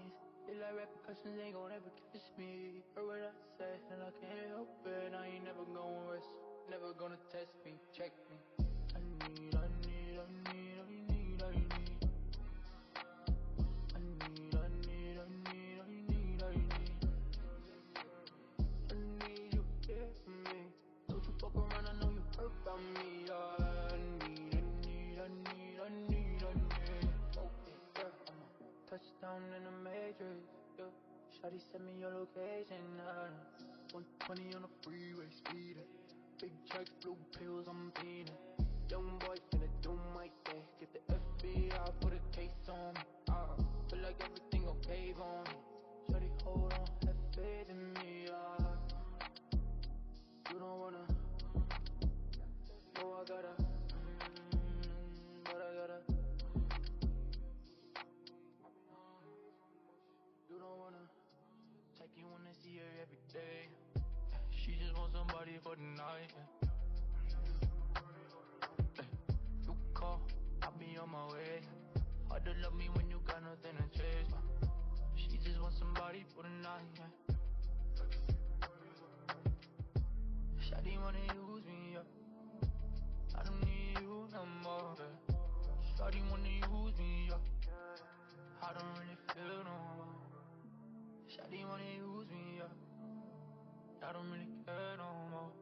knees. Feel like repercussions ain't gon' ever kiss me. Heard what I said and I can't help it. I ain't never gonna rest, never gonna test me, check me. I need you here for me. Don't you fuck around, I know you hurt by me. I need. Okay, yeah, I'm a touchdown in the matrix. Yeah. Shawty send me your location. 120 on the freeway speeding. Big checks, blue pills, I'm feeding. Young boy finna do my thing. Get the FBI, put a case on me. Feel like everything gon' cave on me. Shawty, hold on, have faith in me. You don't wanna, oh I gotta, but I gotta. You don't wanna, like you wanna see her every day. She just wants somebody for the night. You call, I'll be on my way. Hard to love me when you got nothing to chase. She just wants somebody for the night. Shawty wanna use me up. I don't need you no more. Shawty wanna use me up. I don't really feel no more. Shawty wanna use me up. I don't really care no more.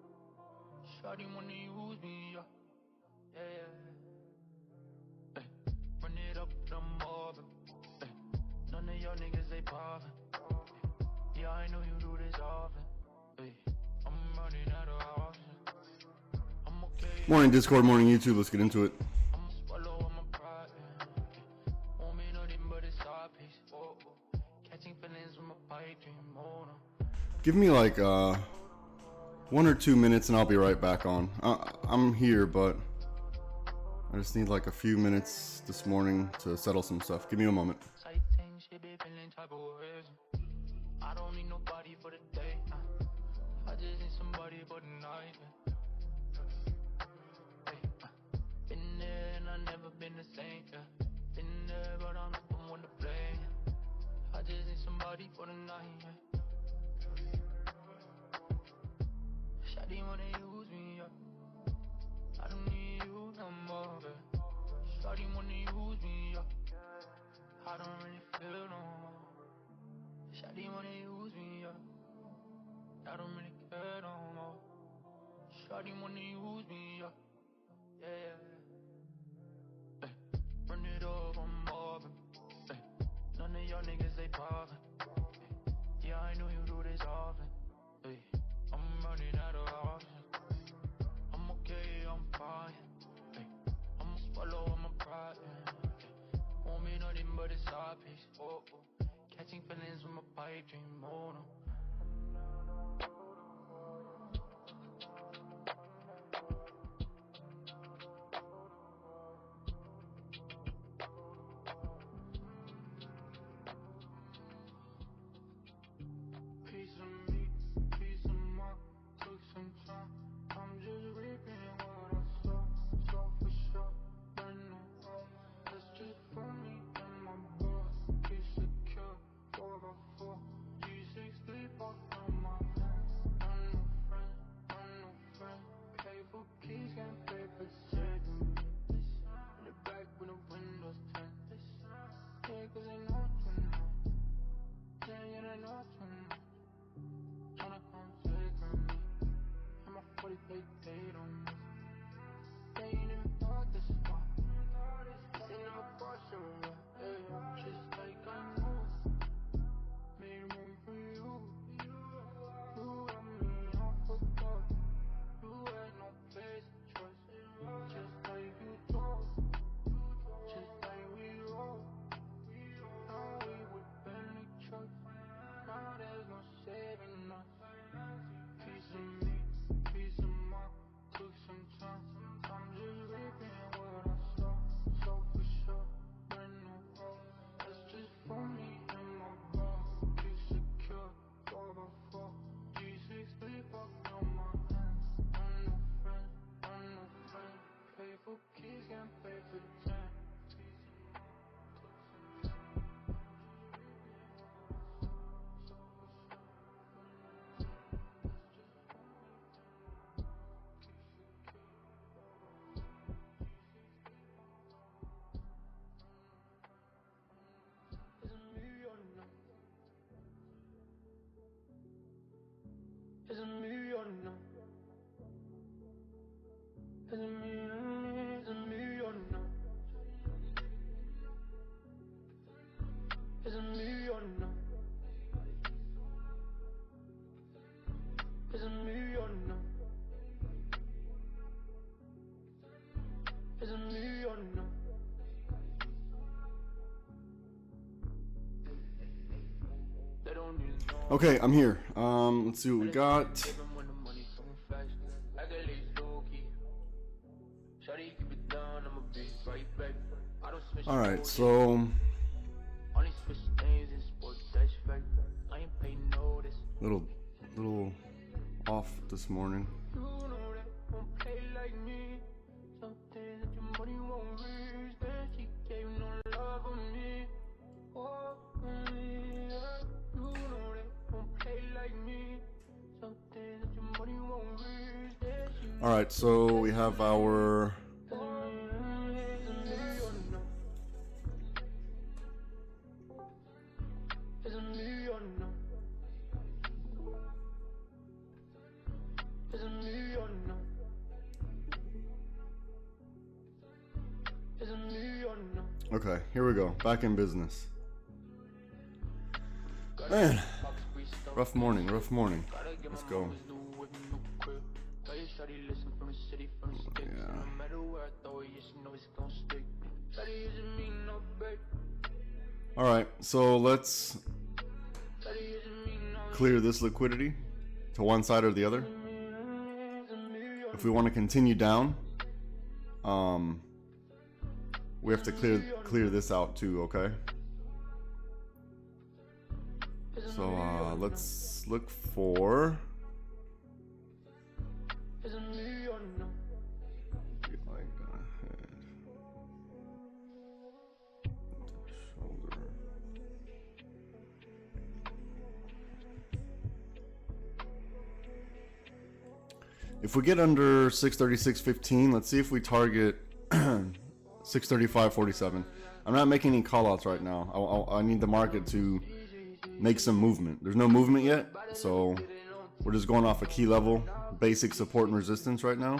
Shawty wanna use me up. Yeah. Hey, run it up the mob. Hey, none of y'all niggas they poppin'. Yeah, I know you do this often. Hey, I'm running out of options. I'm okay. Morning Discord, morning YouTube, let's get into it. I'm swallow on my pride. Won't be nothing but a side piece. Catching feelings with my pipe dream. Oh no. Give me like 1 or 2 minutes and I'll be right back on. I'm here, but I just need like a few minutes this morning to settle some stuff. Give me a moment. I don't need nobody for the day. I just need somebody for the night. Been there and I never been the same. Been there but I'm not the one to blame. I just need somebody for the night. Shawty wanna use me up. I don't need you no more. Shawty wanna use me up. I don't really feel no more. Shawty wanna use me up. I don't really care no more. Shawty wanna use me up. Yeah. Hey, run it up, I'm mobbing. Hey, none of y'all niggas they poppin'. Hey, yeah, I know you do this often. Hey, I'm running out of options. I'm okay, I'm fine. Hey, I'ma swallow on my pride. Hey, won't be nothing but a side piece. Catching feelings with my pipe dream. Oh no. Piece of me, piece of mine, took some time. I'm just reaping what I saw, so for sure. Brand new home, that's just for me and my boss. Keep secure, 4x4, G6 sleep on my hands. I know friends. Okay, I'm here. Let's see what we got. All right, so little off this morning. All right, so we have our okay, here we go. Back in business. Man, rough morning, rough morning. Let's go. Yeah. All right, so let's clear this liquidity to one side or the other. If we want to continue down, we have to clear this out too, okay? So let's look for if we get under 636.15, let's see if we target 635.47. I'm not making any callouts right now. I need the market to make some movement. There's no movement yet, so we're just going off a key level, basic support and resistance right now.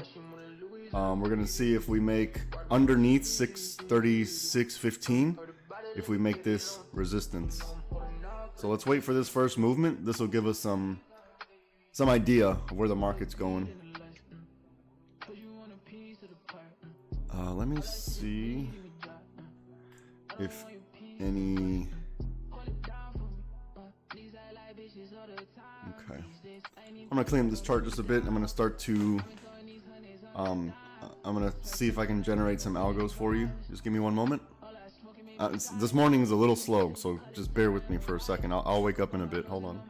We're gonna see if we make underneath 636.15, if we make this resistance. So let's wait for this first movement. This will give us some idea of where the market's going. Let me see if any. Okay, I'm gonna clean up this chart just a bit. I'm gonna start to I'm gonna see if I can generate some algos for you. Just give me one moment. This morning is a little slow, so just bear with me for a second. I'll wake up in a bit. Hold on.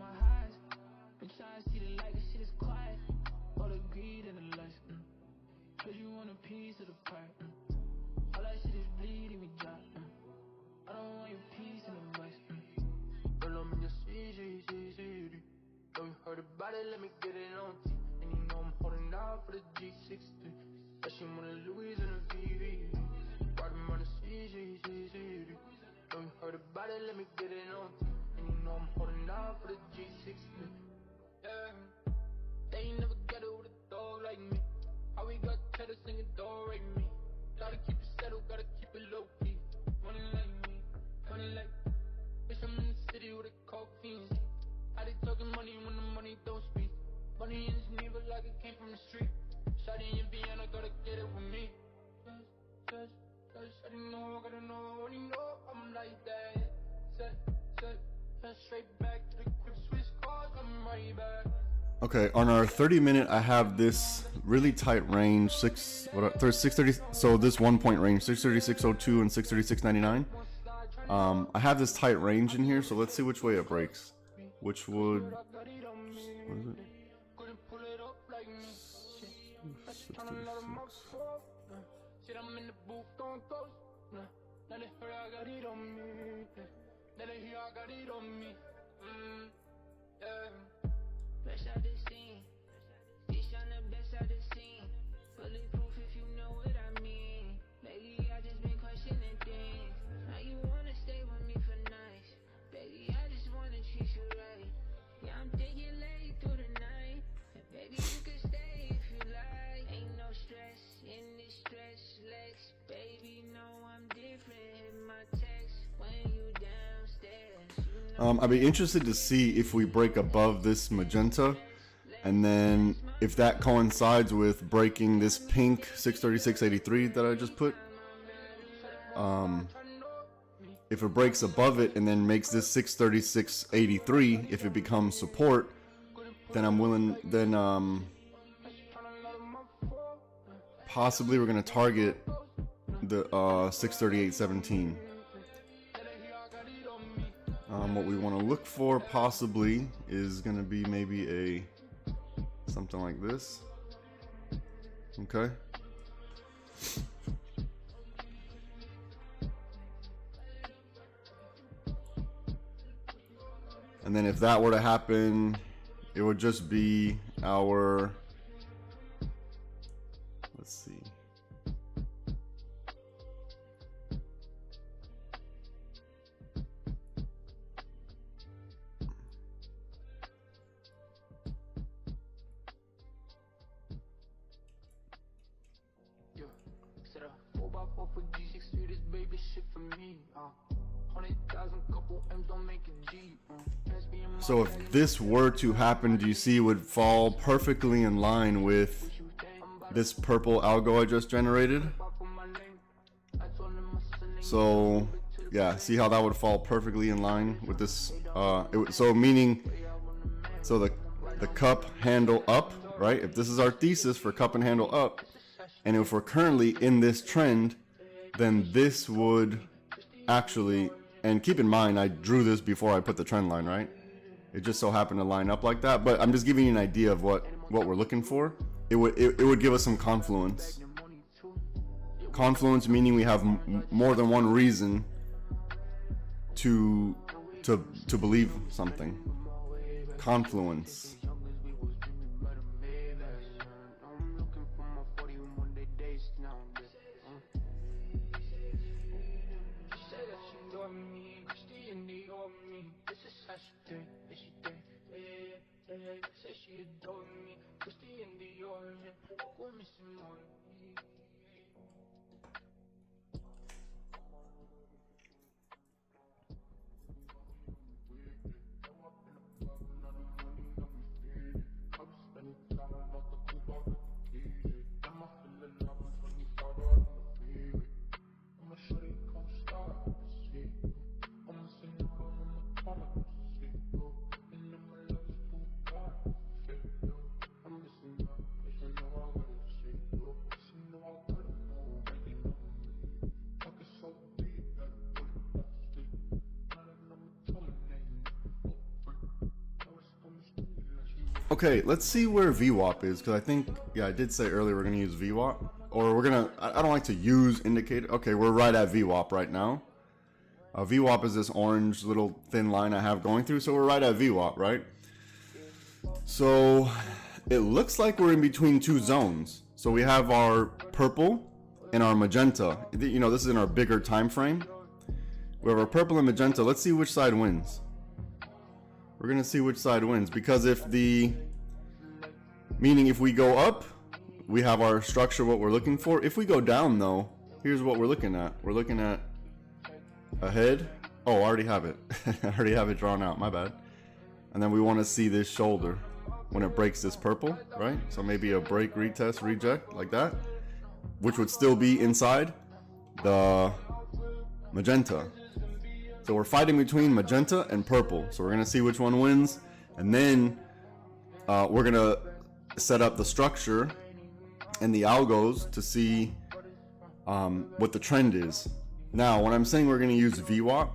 Let me get it on T. And you know I'm holding out for the G60. Especially when the Louis and the VV. Riding on the CG. Know you heard about it, let me get it on T. And you know I'm holding out for the G60. Yeah. They ain't never got it with a dog like me. How we got cheddar singing dog right me. Gotta keep it settled, gotta keep it low key. Money like me, money like. Bitch, I'm in the city with a coke fiends. How they talking money when the money don't speak? Money in Geneva like it came from the street. Shawty in Vienna, gotta get it with me. Just, shawty know, gotta know, only know I'm like that. Set, straight back to the quick switch cars, I'm right back. Okay, on our 30-minute, I have this really tight range, 630. So this 1 point range, 636.02 and 636.99. I have this tight range in here, so let's see which way it breaks. Which would, what is it? 66. I'd be interested to see if we break above this magenta, and then if that coincides with breaking this pink 636.83 that I just put. if it breaks above it and then makes this 636.83, if it becomes support, then I'm willing, then possibly we're going to target the 638.17. What we want to look for possibly is going to be maybe a something like this. Okay. And then if that were to happen, it would just be our, let's see. So if this were to happen, do you see it would fall perfectly in line with this purple algo I just generated? So yeah, see how that would fall perfectly in line with this? So meaning, so the cup handle up, right? If this is our thesis for cup and handle up, and if we're currently in this trend, then this would actually, and keep in mind, I drew this before I put the trend line, right? It just so happened to line up like that, but I'm just giving you an idea of what we're looking for. It would give us some confluence. Confluence meaning we have more than one reason to believe something. Confluence. Okay, let's see where VWAP is, because I think, yeah, I did say earlier we're going to use VWAP, or we're going to, I don't like to use indicator. Okay, we're right at VWAP right now. VWAP is this orange little thin line I have going through, so we're right at VWAP, right? So it looks like we're in between two zones. So we have our purple and our magenta. You know, this is in our bigger time frame. We have our purple and magenta. Let's see which side wins. We're going to see which side wins, because if meaning if we go up, we have our structure, what we're looking for. If we go down though, here's what we're looking at. We're looking at a head. Oh, I already have it. I already have it drawn out, my bad. And then we want to see this shoulder when it breaks this purple, right? So maybe a break, retest, reject, like that, which would still be inside the magenta. So we're fighting between magenta and purple. So we're going to see which one wins. And then we're going to set up the structure and the algos to see what the trend is. Now, when I'm saying we're going to use VWAP,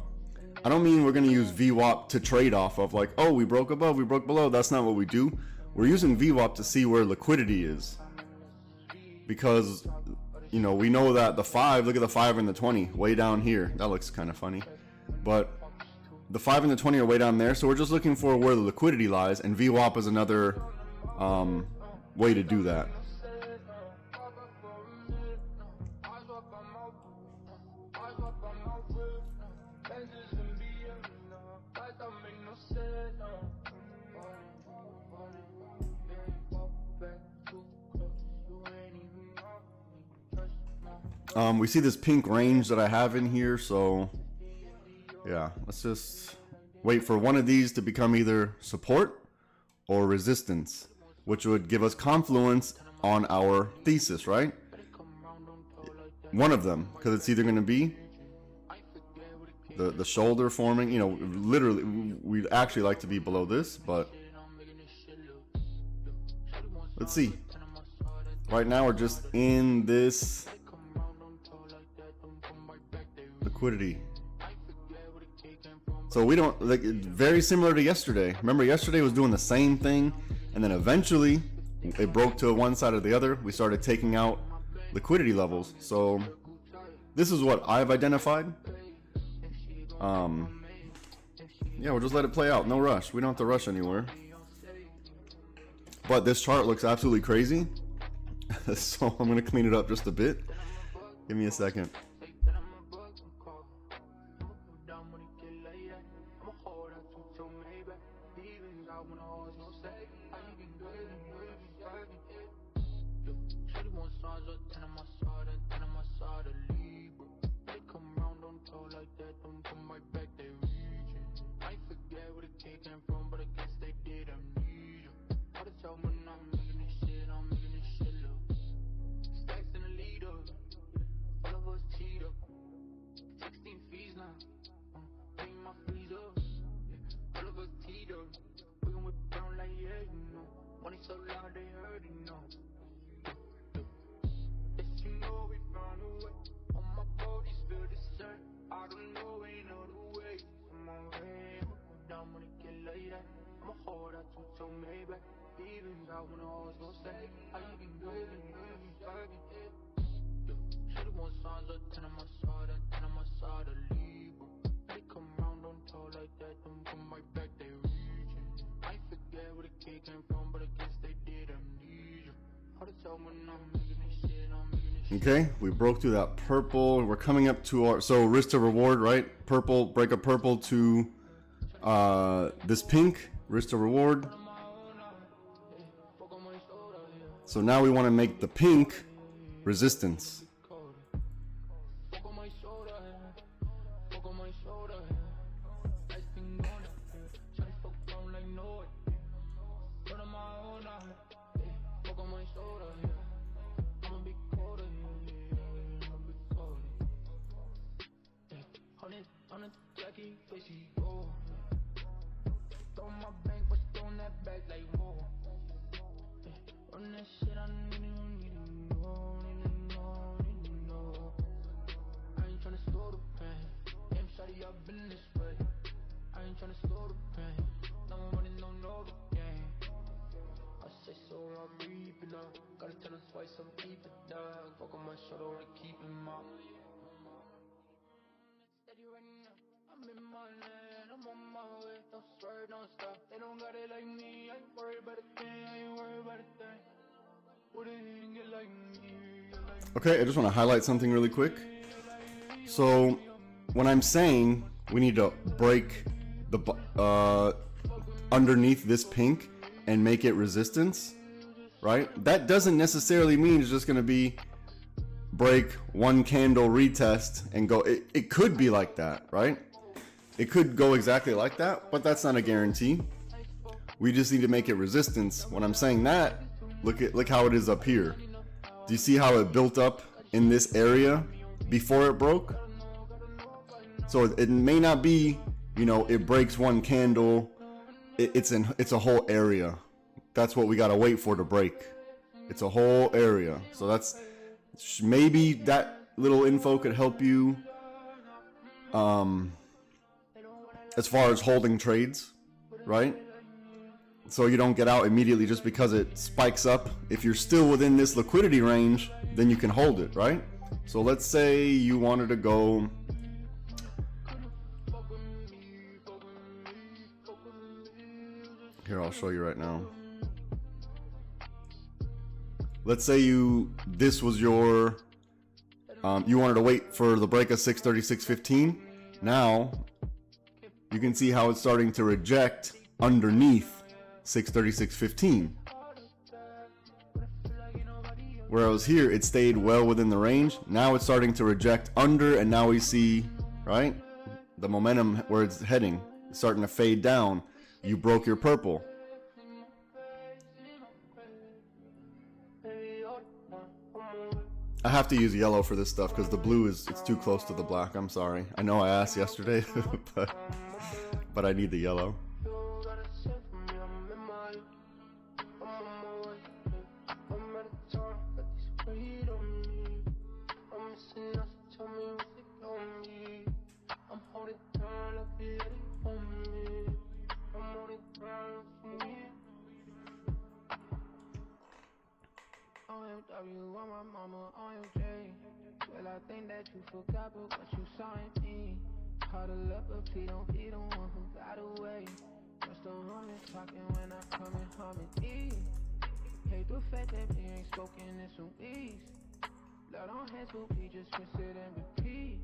I don't mean we're going to use VWAP to trade off of like, oh, we broke above, we broke below. That's not what we do. We're using VWAP to see where liquidity is. Because, you know, we know that the 5, look at the 5 and the 20 way down here. That looks kind of funny. But the 5 and the 20 are way down there, so we're just looking for where the liquidity lies, and VWAP is another way to do that. We see this pink range that I have in here, so yeah, let's just wait for one of these to become either support or resistance, which would give us confluence on our thesis, right? One of them, because it's either going to be the shoulder forming. You know, literally, we'd actually like to be below this, but let's see. Right now, we're just in this liquidity. So we don't, like, very similar to yesterday. Remember, yesterday was doing the same thing, and then eventually it broke to one side or the other. We started taking out liquidity levels. So this is what I've identified. Yeah, we'll just let it play out. No rush. We don't have to rush anywhere. But this chart looks absolutely crazy. So I'm gonna clean it up just a bit. Give me a second. Okay, we broke through that purple. We're coming up to our, so risk to reward, right? Purple, break up purple to this pink, risk to reward. So now we want to make the pink resistance. Okay, I just want to highlight something really quick. So when I'm saying we need to break the underneath this pink and make it resistance, right? That doesn't necessarily mean it's just going to be break one candle, retest, and go. It could be like that, right? It could go exactly like that, but that's not a guarantee. We just need to make it resistance. When I'm saying that, look how it is up here. Do you see how it built up in this area before it broke? So it may not be, you know, it breaks one candle. It's a whole area. That's what we gotta wait for to break. It's a whole area. So that's, maybe that little info could help you as far as holding trades, right? So you don't get out immediately just because it spikes up. If you're still within this liquidity range, then you can hold it, right? So let's say you wanted to go, here, I'll show you right now. Let's say this was your, you wanted to wait for the break of 636.15. Now you can see how it's starting to reject underneath 636.15. Whereas here it stayed well within the range. Now it's starting to reject under, and now we see, right, the momentum where it's heading. It's starting to fade down. You broke your purple. I have to use yellow for this stuff because the blue it's too close to the black. I'm sorry. I know I asked yesterday, but I need the yellow. On my mama, on your J. Well, I think that you forgot but what you saw in me. Caught a love, but please don't be the one who got away. Just a woman talking when I come and harmony. Hate the fact that we ain't spoken in some weeks. Blood on hands, but we just rinse it and repeat.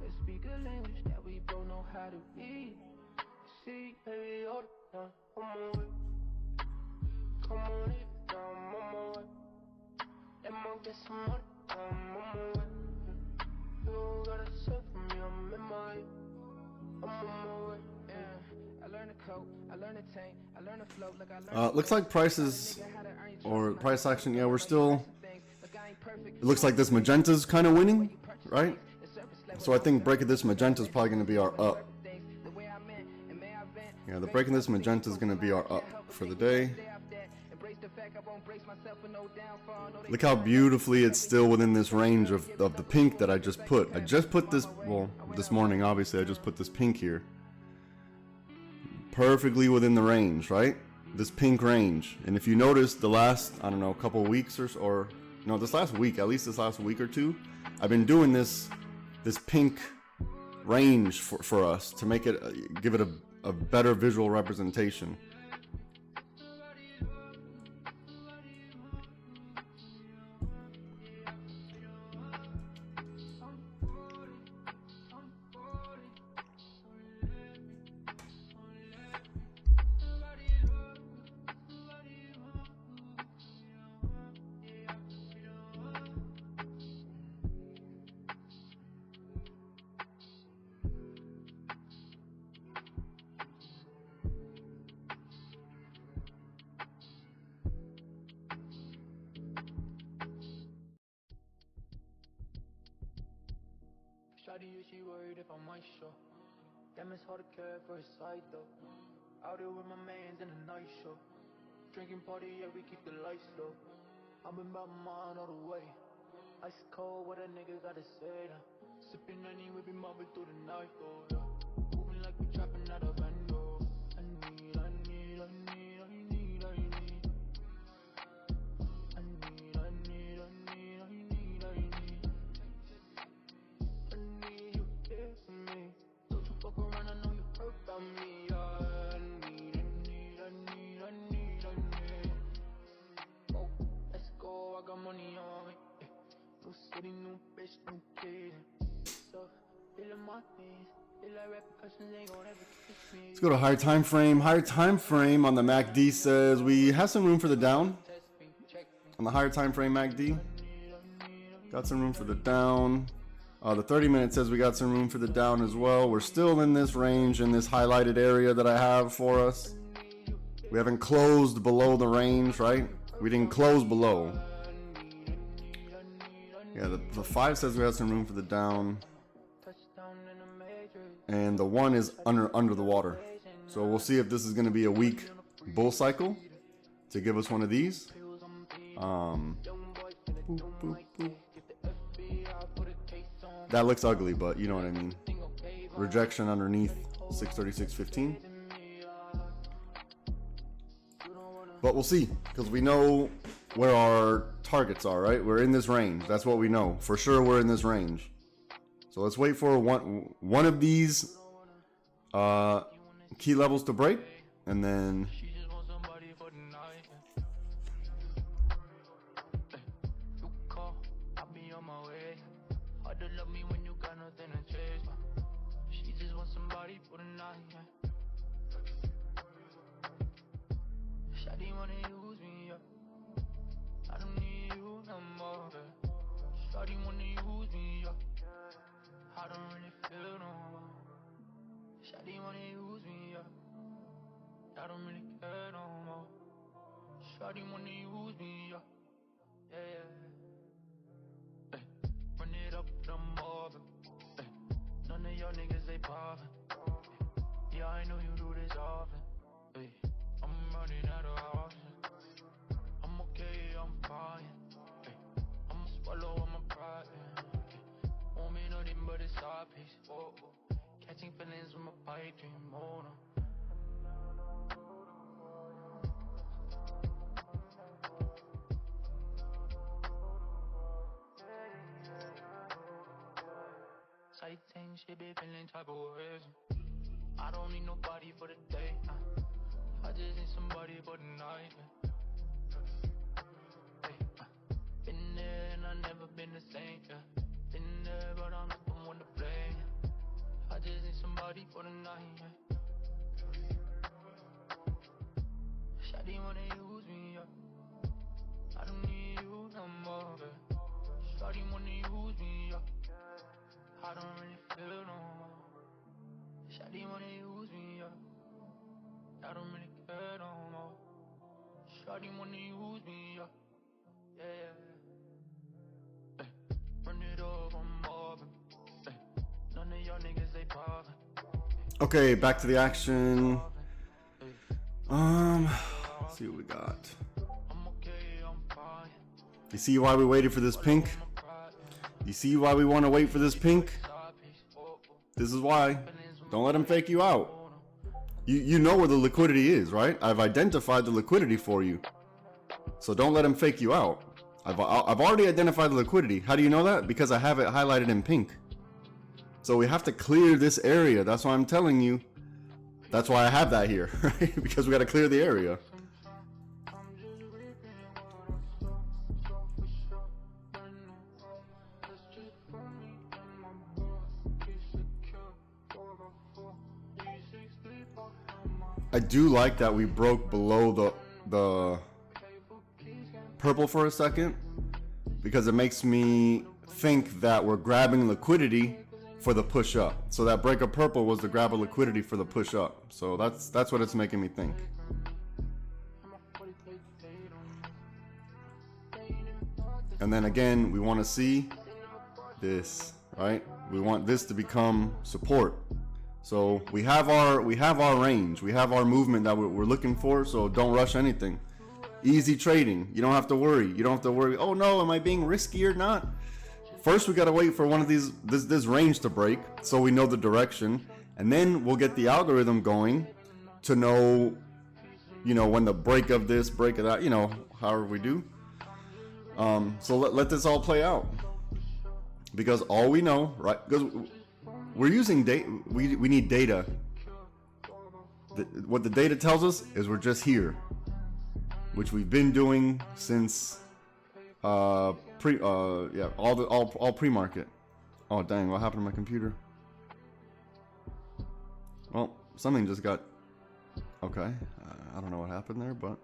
Let's speak a language that we both know how to read. See, baby, all the time, I'm on it. Come on, it down, I'm on it. Let me get some money, I'm on my way. You gotta sip for me, I'm in my way. I'm on my way, yeah. I learned to cope, I learned to tank, I learned to float. Look, I learned Looks like prices or price action. Yeah, we're still. It looks like this magenta's kind of winning, right? So I think break of this magenta is probably going to be our up. Yeah, the break of this magenta is going to be our up for the day. Look how beautifully it's still within this range of the pink that I just put. I just put this, well, this morning, obviously, I just put this pink here. Perfectly within the range, right? This pink range. And if you notice, the last, I don't know, couple of weeks or no, this last week, at least this last week or two, I've been doing this pink range for us to make it, give it a better visual representation. Shawty, is she worried if I might show? Damn, it's hard to care for a side though. Out here with my mans in a night show. Drinking party, yeah, we keep the lights low. I'm in my mind all the way. Ice cold, what a nigga gotta say now. Sipping honey, we be mobbing through the night, oh yeah. Moving like we trapping out of bando. I need. Money on me, new city, new bitch, new kid. So, feeling my knees, feel like repercussions ain't gonna ever kiss me. Let's go to higher time frame. Higher time frame on the MACD says we have some room for the down. On the higher time frame MACD, got some room for the down. The 30 minute says we got some room for the down as well. We're still in this range, in this highlighted area that I have for us. We haven't closed below the range, right? We didn't close below. Yeah, the 5 says we have some room for the down. And the 1 is under the water. So we'll see if this is going to be a weak bull cycle to give us one of these. Boop, boop, boop. That looks ugly, but you know what I mean. Rejection underneath 636.15. But we'll see, because we know where our targets are, right? We're in this range. That's what we know. For sure we're in this range. So let's wait for one of these key levels to break, and then Shawty wanna use me, yeah. I don't need you no more, yeah. Shawty wanna use me, yeah. I don't really feel no more. Shawty wanna use me, yeah. I don't really care no more. Shawty wanna use me, yeah. Yeah, yeah. I'm mobbing. None of y'all niggas, they poppin'. Yeah, I know you do this often. I'm running out of options. I'm okay, I'm fine. I'ma swallow all my pride. Won't be nothing but a side piece. Catching feelings with my pipe dream. Oh no. Sight things, she be feeling type of ways. I don't need nobody for the day. I just need somebody for the night. Been there and I never been the same. Been there, but I'm not the one to blame. I just need somebody for the night. Shawty wanna use me up. I don't need you no more. Shawty wanna use me up. I don't really feel no more. Shawty wanna use me up. I don't really care no more. Shawty wanna use me up. Yeah. Run it up, I'm mobbing. None of y'all niggas, they poppin'. Okay, back to the action. Let's see what we got. I'm okay, I'm fine. You see why we waited for this pink? You see why we want to wait for this pink? This is why. Don't let him fake you out. You know where the liquidity is, right? I've identified the liquidity for you. So don't let him fake you out. I've already identified the liquidity. How do you know that? Because I have it highlighted in pink. So we have to clear this area. That's why I'm telling you. That's why I have that here, right? Because we got to clear the area. I do like that we broke below the purple for a second, because it makes me think that we're grabbing liquidity for the push up. So that break of purple was the grab of liquidity for the push up. So that's what it's making me think. And then again, we want to see this, right? We want this to become support. So we have our range, we have our movement that we're looking for. So don't rush anything. Easy trading. You don't have to worry. You don't have to worry. Oh no, am I being risky or not? First, we gotta wait for one of these this range to break, so we know the direction, and then we'll get the algorithm going to know, you know, when the break of this, break of that, you know, however we do. So let this all play out, because all we know, right? Because we're using data. We need data. What the data tells us is we're just here, which we've been doing since all pre-market. Oh dang, what happened to my computer? Well, something just got okay. I don't know what happened there, but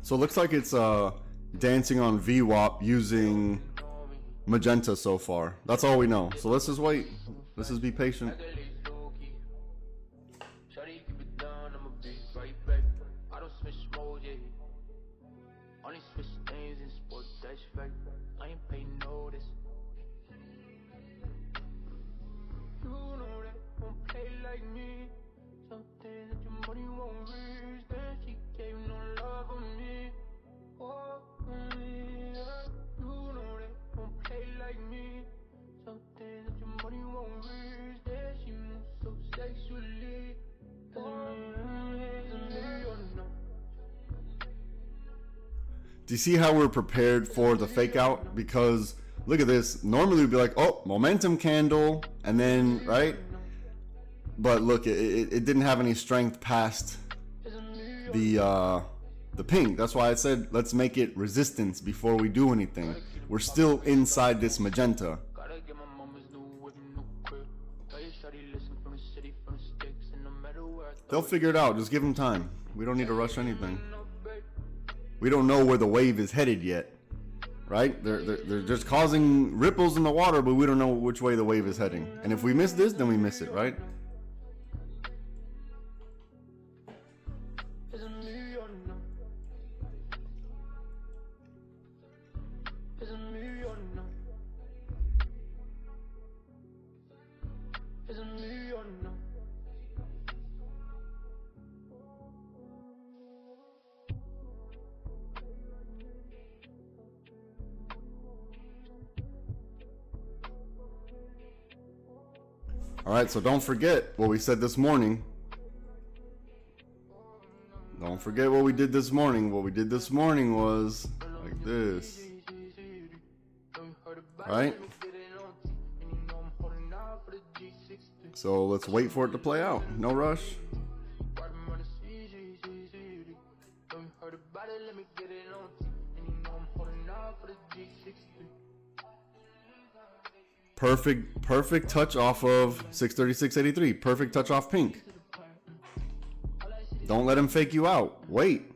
so it looks like it's dancing on VWAP using magenta so far. That's all we know. So let's just wait. Let's just be patient. Do you see how we're prepared for the fake out? Because look at this. Normally we'd be like, oh, momentum candle, and then, right? But look, it didn't have any strength past the the pink. That's why I said let's make it resistance before we do anything. We're still inside this magenta. Gotta get my mama's new whip, new crib. Tell your shawty listen from the city, from the sticks, and no matter where I They'll figure it out. Just give them time. We don't need to rush anything. We don't know where the wave is headed yet, right? They're just causing ripples in the water, but we don't know which way the wave is heading. And if we miss this, then we miss it, right? All right, so don't forget what we said this morning. Don't forget what we did this morning. What we did this morning was like this. Right? So let's wait for it to play out. No rush. Perfect touch off of 636.83. Perfect touch off pink. Don't let him fake you out. Wait.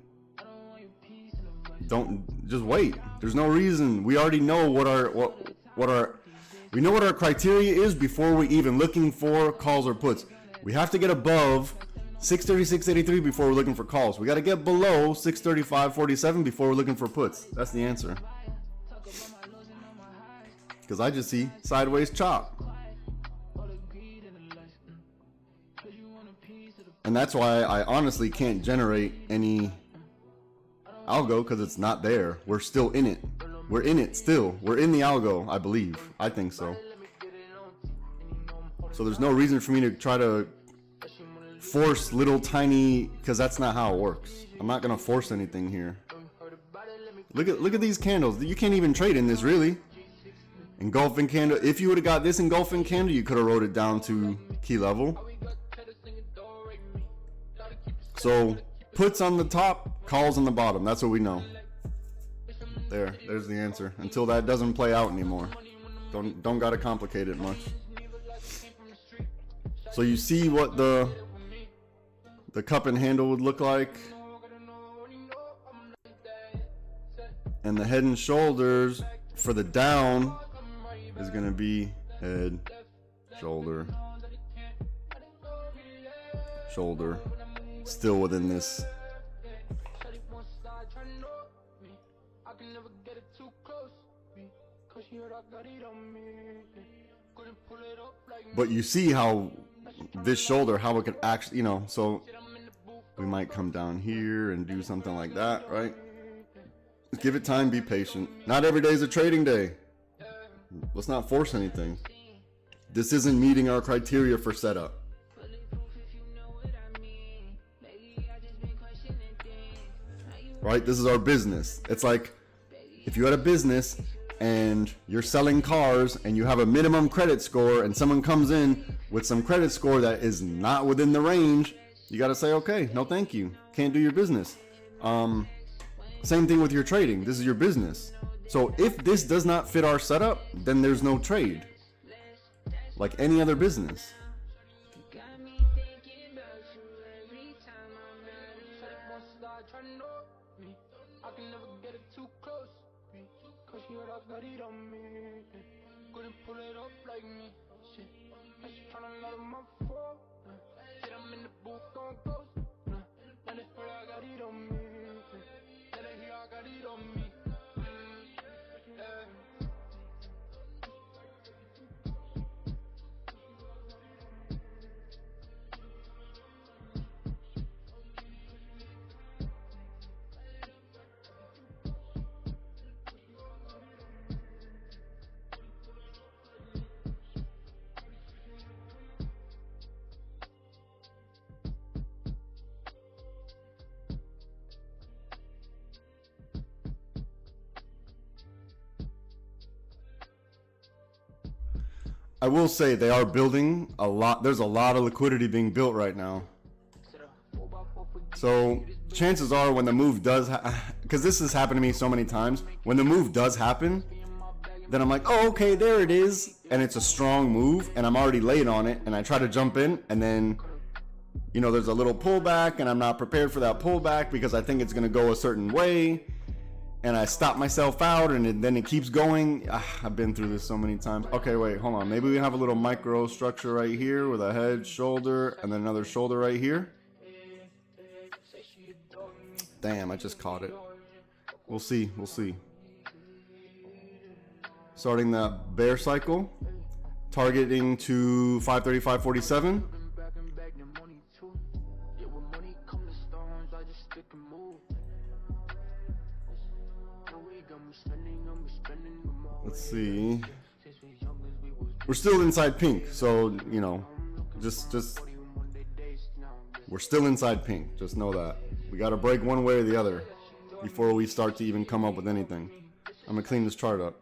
Don't just wait. There's no reason. We already know what our we know what our criteria is before we even looking for calls or puts. We have to get above 636.83 before we're looking for calls. We got to get below 635.47 before we're looking for puts. That's the answer. Because I just see sideways chop. And that's why I honestly can't generate any algo, because it's not there. We're still in it. We're in it still. We're in the algo, I believe. I think so. So there's no reason for me to try to force little tiny, because that's not how it works. I'm not going to force anything here. Look at these candles. You can't even trade in this, really. Engulfing candle. If you would have got this engulfing candle, you could have wrote it down to key level. So puts on the top, calls on the bottom. That's what we know. There's the answer. Until that doesn't play out anymore. Don't gotta complicate it much. So you see what the cup and handle would look like. And the head and shoulders for the down is gonna be head, shoulder, shoulder. Still within this. But you see how this shoulder, how it could actually, you know, so we might come down here and do something like that, right? Just give it time, be patient. Not every day is a trading day. Let's not force anything. This isn't meeting our criteria for setup. Right? This is our business. It's like if you had a business and you're selling cars and you have a minimum credit score and someone comes in with some credit score that is not within the range, you got to say, okay, no thank you. Can't do your business. Same thing with your trading. This is your business. So if this does not fit our setup, then there's no trade. Like any other business. I will say they are building a lot. There's a lot of liquidity being built right now. So chances are when the move does, because this has happened to me so many times, when the move does happen, then I'm like, oh, okay, there it is, and it's a strong move, and I'm already late on it, and I try to jump in, and then, you know, there's a little pullback, and I'm not prepared for that pullback because I think it's going to go a certain way, and I stop myself out, and then it keeps going. I've been through this so many times. Okay, wait, hold on. Maybe we have a little micro structure right here with a head, shoulder, and then another shoulder right here. Damn, I just caught it. We'll see, we'll see. Starting the bear cycle, targeting to 535.47. Let's see. We're still inside pink, so you know, just we're still inside pink. Just know that we got to break one way or the other before we start to even come up with anything. I'm gonna clean this chart up.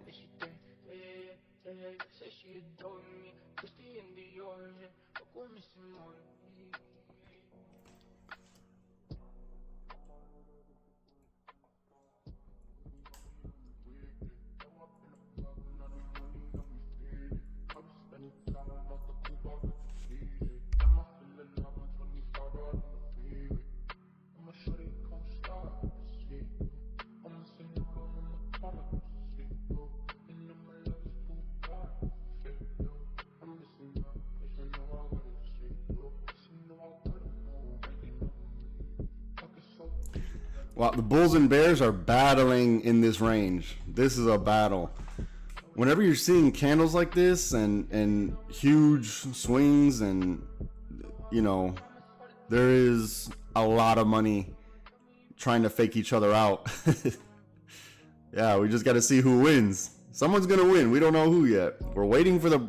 Wow, the bulls and bears are battling in this range. This is a battle. Whenever you're seeing candles like this and huge swings, and you know, there is a lot of money trying to fake each other out. Yeah, we just got to see who wins. Someone's gonna win. We don't know who yet. We're waiting for the.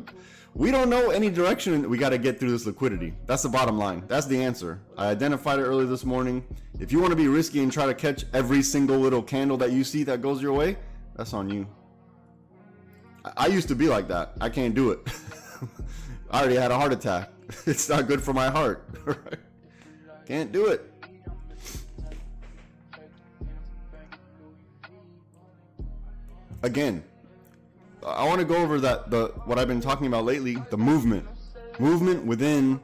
We don't know any direction. We got to get through this liquidity. That's the bottom line. That's the answer. I identified it earlier this morning. If you want to be risky and try to catch every single little candle that you see that goes your way, that's on you. I used to be like that. I can't do it. I already had a heart attack. It's not good for my heart. Can't do it. Again, I want to go over what I've been talking about lately, the movement within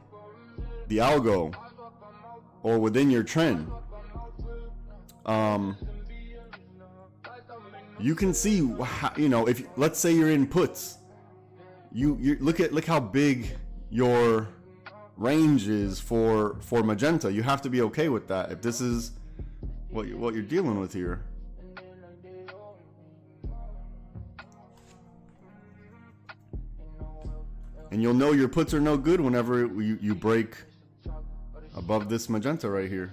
the algo or within your trend. You can see how, you know, if let's say you're in puts, you look how big your range is for magenta. You have to be okay with that if this is what you're dealing with here. And you'll know your puts are no good whenever you break above this magenta right here.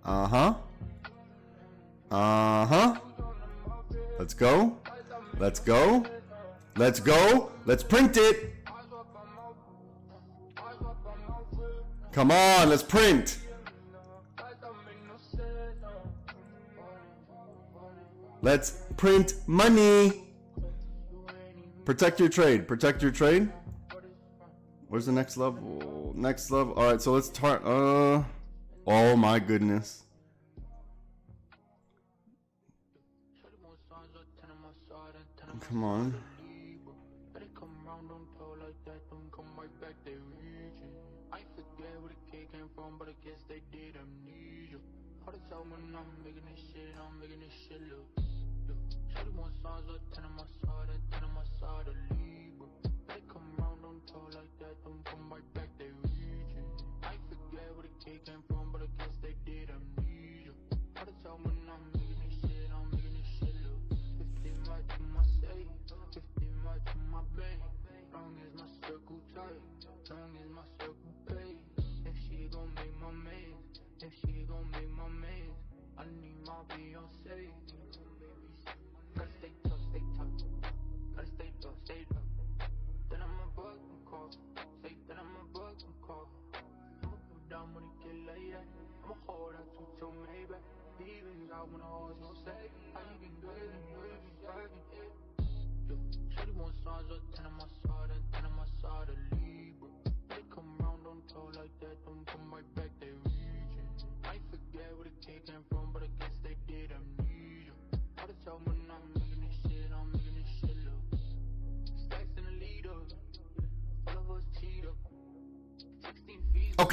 Uh-huh. Uh-huh. Let's go. Let's go. Let's go. Let's print it. Come on, let's print. Let's print money. Protect your trade. Protect your trade. Where's the next level? Next level. All right, so let's start. Oh my goodness. Come on.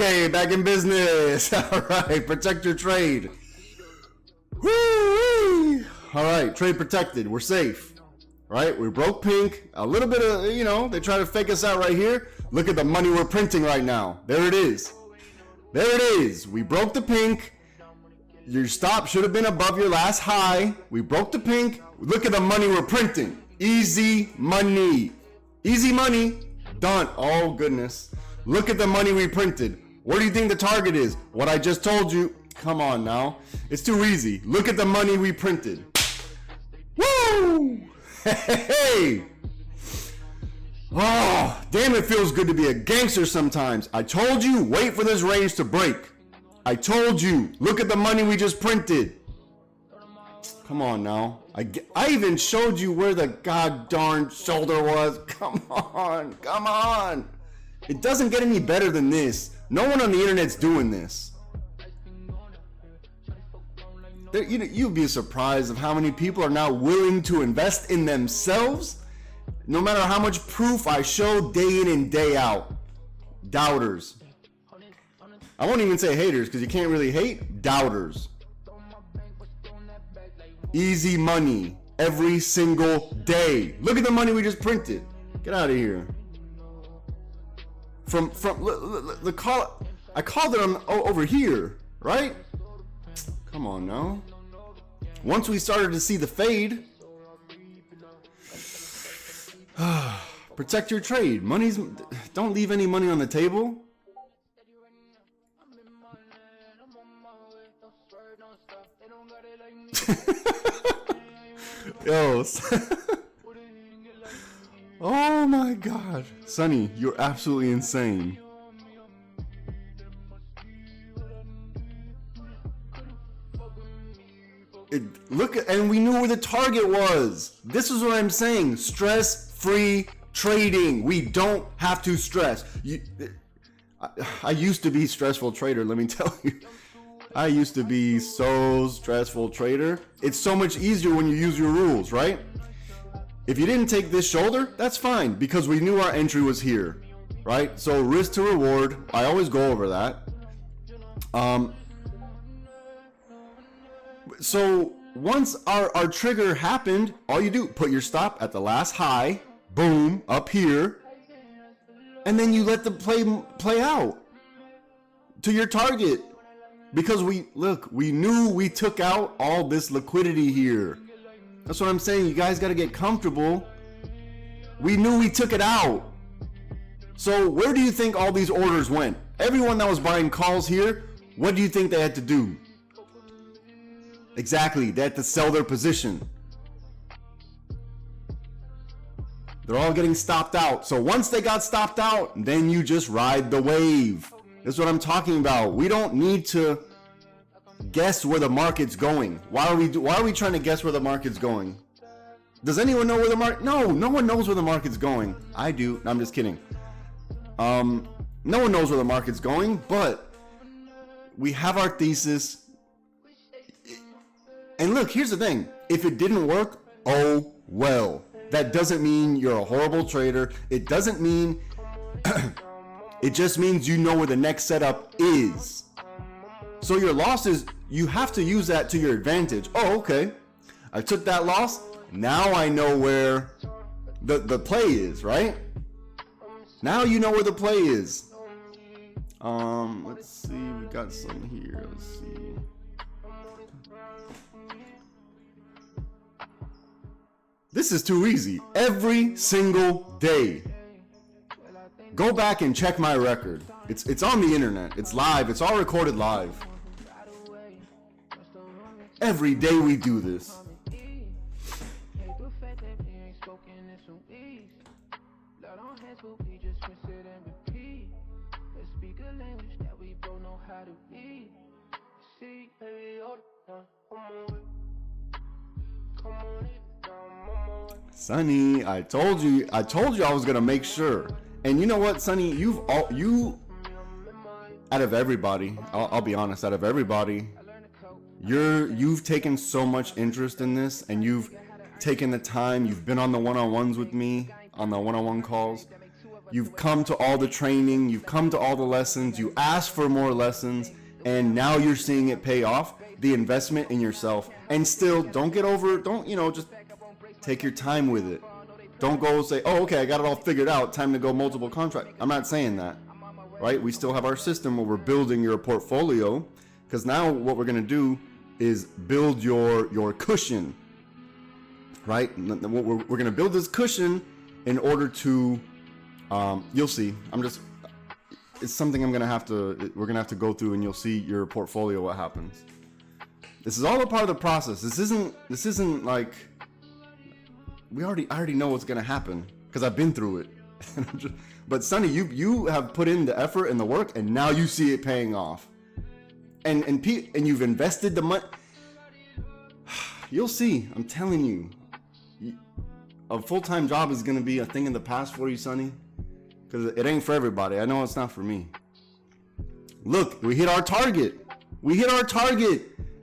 Okay, back in business. All right, protect your trade. Woo-wee. All right, trade protected. We're safe. Right? We broke pink. A little bit of, you know, they try to fake us out right here. Look at the money we're printing right now. There it is. There it is. We broke the pink. Your stop should have been above your last high. We broke the pink. Look at the money we're printing. Easy money. Easy money. Done. Oh, goodness. Look at the money we printed. What do you think the target is? What I just told you. Come on now. It's too easy. Look at the money we printed. Woo! Hey! Oh, damn, it feels good to be a gangster sometimes. I told you, wait for this range to break. I told you, look at the money we just printed. Come on now. I even showed you where the god darn shoulder was. Come on, come on. It doesn't get any better than this. No one on the internet's doing this. You'd be surprised of how many people are now willing to invest in themselves, no matter how much proof I show day in and day out. Doubters. I won't even say haters because you can't really hate. Doubters. Easy money every single day. Look at the money we just printed. Get out of here. From the call, I called it on over here, right? Come on now. Once we started to see the fade, protect your trade. Don't leave any money on the table. Yo. Oh my God. Sonny, you're absolutely insane. And we knew where the target was. This is what I'm saying. Stress-free trading. We don't have to stress. I used to be a stressful trader, let me tell you. I used to be so stressful trader. It's so much easier when you use your rules, right? If you didn't take this shoulder, that's fine because we knew our entry was here, right? So risk to reward, I always go over that. So once our trigger happened, all you do, put your stop at the last high, boom, up here, and then you let the play out to your target. Because we knew we took out all this liquidity here. That's what I'm saying. You guys got to get comfortable. We knew we took it out. So where do you think all these orders went? Everyone that was buying calls here, what do you think they had to do? Exactly. They had to sell their position. They're all getting stopped out. So once they got stopped out, then you just ride the wave. That's what I'm talking about. We don't need to guess where the market's going. Why are we trying to guess where the market's going? Does anyone know where the market? No one knows where the market's going. I do. No, I'm just kidding. No one knows where the market's going, but we have our thesis. And look, here's the thing. If it didn't work, oh well. That doesn't mean you're a horrible trader. It doesn't mean it just means you know where the next setup is. So your losses, you have to use that to your advantage. Oh, okay. I took that loss. Now I know where the play is, right? Now you know where the play is. Let's see. We got some here. Let's see. This is too easy. Every single day. Go back and check my record. It's on the internet. It's live. It's all recorded live. Every day we do this. Sonny, I told you I was gonna make sure. And you know what, Sonny, you out of everybody, I'll be honest, out of everybody, you've taken so much interest in this, and you've taken the time, you've been on the one-on-ones with me, on the one-on-one calls. You've come to all the training, you've come to all the lessons, you asked for more lessons, and now you're seeing it pay off, the investment in yourself. And still, don't get over, just take your time with it. Don't go say, oh, okay, I got it all figured out, time to go multiple contract. I'm not saying that, right? We still have our system where we're building your portfolio, because now what we're going to do is build your cushion, right? We're going to build this cushion in order to, you'll see, it's something we're going to have to go through, and you'll see your portfolio, what happens. This is all a part of the process. This isn't like, I already know what's going to happen because I've been through it. But Sonny, you have put in the effort and the work, and now you see it paying off. And you've invested the money. You'll see. I'm telling you, a full-time job is going to be a thing in the past for you, Sonny, because it ain't for everybody. I know it's not for me. Look, we hit our target.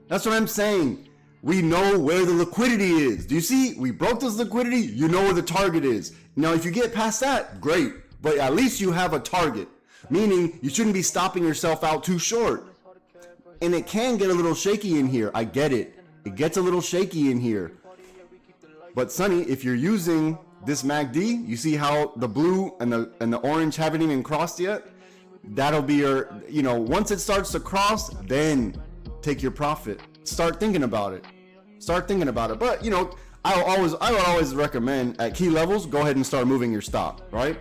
That's what I'm saying. We know where the liquidity is. Do you see? We broke this liquidity. You know where the target is. Now, if you get past that, great. But at least you have a target. Meaning, you shouldn't be stopping yourself out too short. And it can get a little shaky in here. I get it. It gets a little shaky in here. But Sonny, if you're using this MACD, you see how the blue and the orange haven't even crossed yet? That'll be your, once it starts to cross, then take your profit. Start thinking about it. But I would always recommend at key levels, go ahead and start moving your stop, right?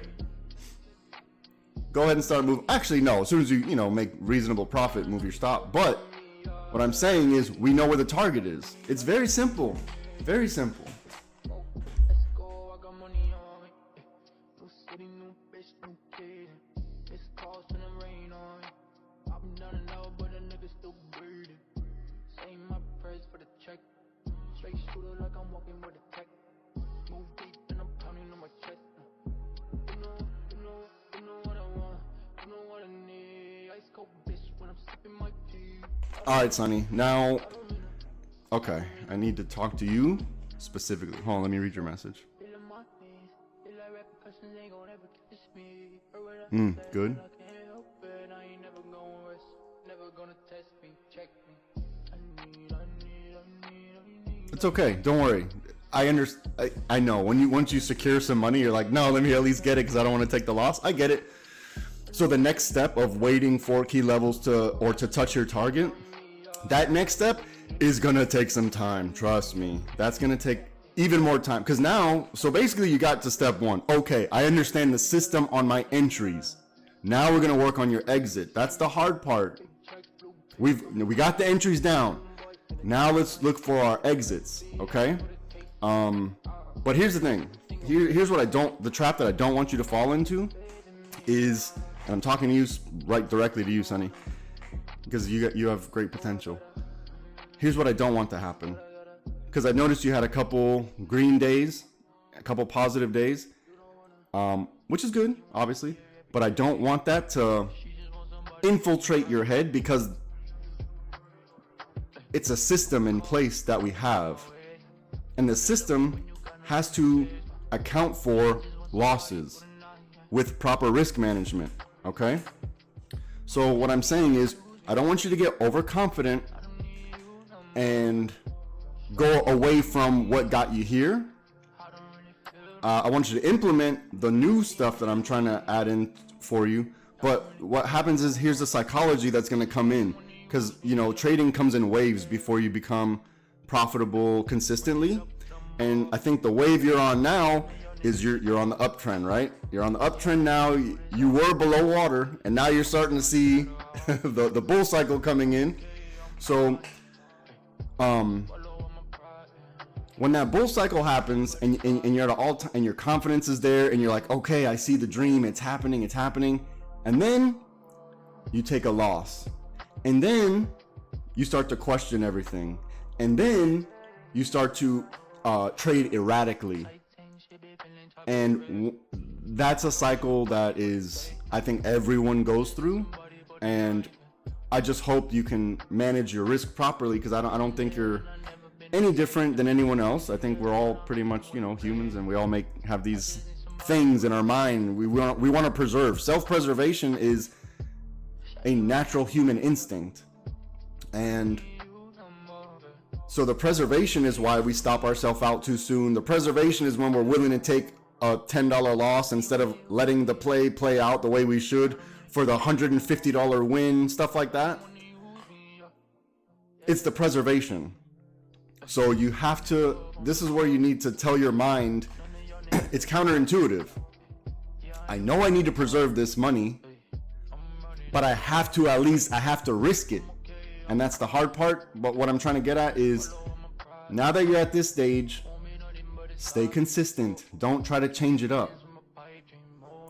Go ahead and start moving. Actually, no, as soon as you make reasonable profit, move your stop. But what I'm saying is, we know where the target is. It's very simple. Very simple. All right, Sonny. Now, okay, I need to talk to you specifically. Hold on, let me read your message. Good. It's okay. Don't worry. I understand. I know once you secure some money, you're like, no, let me at least get it because I don't want to take the loss. I get it. So the next step of waiting for key levels to touch your target, that next step is gonna take some time. Trust me, that's gonna take even more time. Because now, so basically, you got to step one. Okay, I understand the system on my entries. Now we're gonna work on your exit. That's the hard part. We got the entries down. Now let's look for our exits. Okay. But here's the thing. Here's what the trap that I don't want you to fall into is, and I'm talking to you right directly to you, Sonny, because you have great potential. Here's what I don't want to happen, because I noticed you had a couple green days, a couple positive days, which is good, obviously, but I don't want that to infiltrate your head, because it's a system in place that we have, and the system has to account for losses with proper risk management. Okay, so what I'm saying is, I don't want you to get overconfident and go away from what got you here. I want you to implement the new stuff that I'm trying to add in for you. But what happens is, here's the psychology that's going to come in, because trading comes in waves before you become profitable consistently. And I think the wave you're on now is you're on the uptrend, right? You're on the uptrend now. You were below water, and now you're starting to see the bull cycle coming in. So when that bull cycle happens, and you're at all time, and your confidence is there, and you're like, okay, I see the dream, it's happening, and then you take a loss, and then you start to question everything, and then you start to trade erratically. And that's a cycle that I think everyone goes through, and I just hope you can manage your risk properly, because I don't think you're any different than anyone else. I think we're all pretty much humans, and we all have these things in our mind we want to preserve. Self-preservation is a natural human instinct. And so the preservation is why we stop ourselves out too soon. The preservation is when we're willing to take a $10 loss instead of letting the play out the way we should for the $150 win, stuff like that. It's the preservation. So you have to, this is where you need to tell your mind, it's counterintuitive. I know I need to preserve this money, but I have to risk it. And that's the hard part. But what I'm trying to get at is, now that you're at this stage, stay consistent. Don't try to change it up.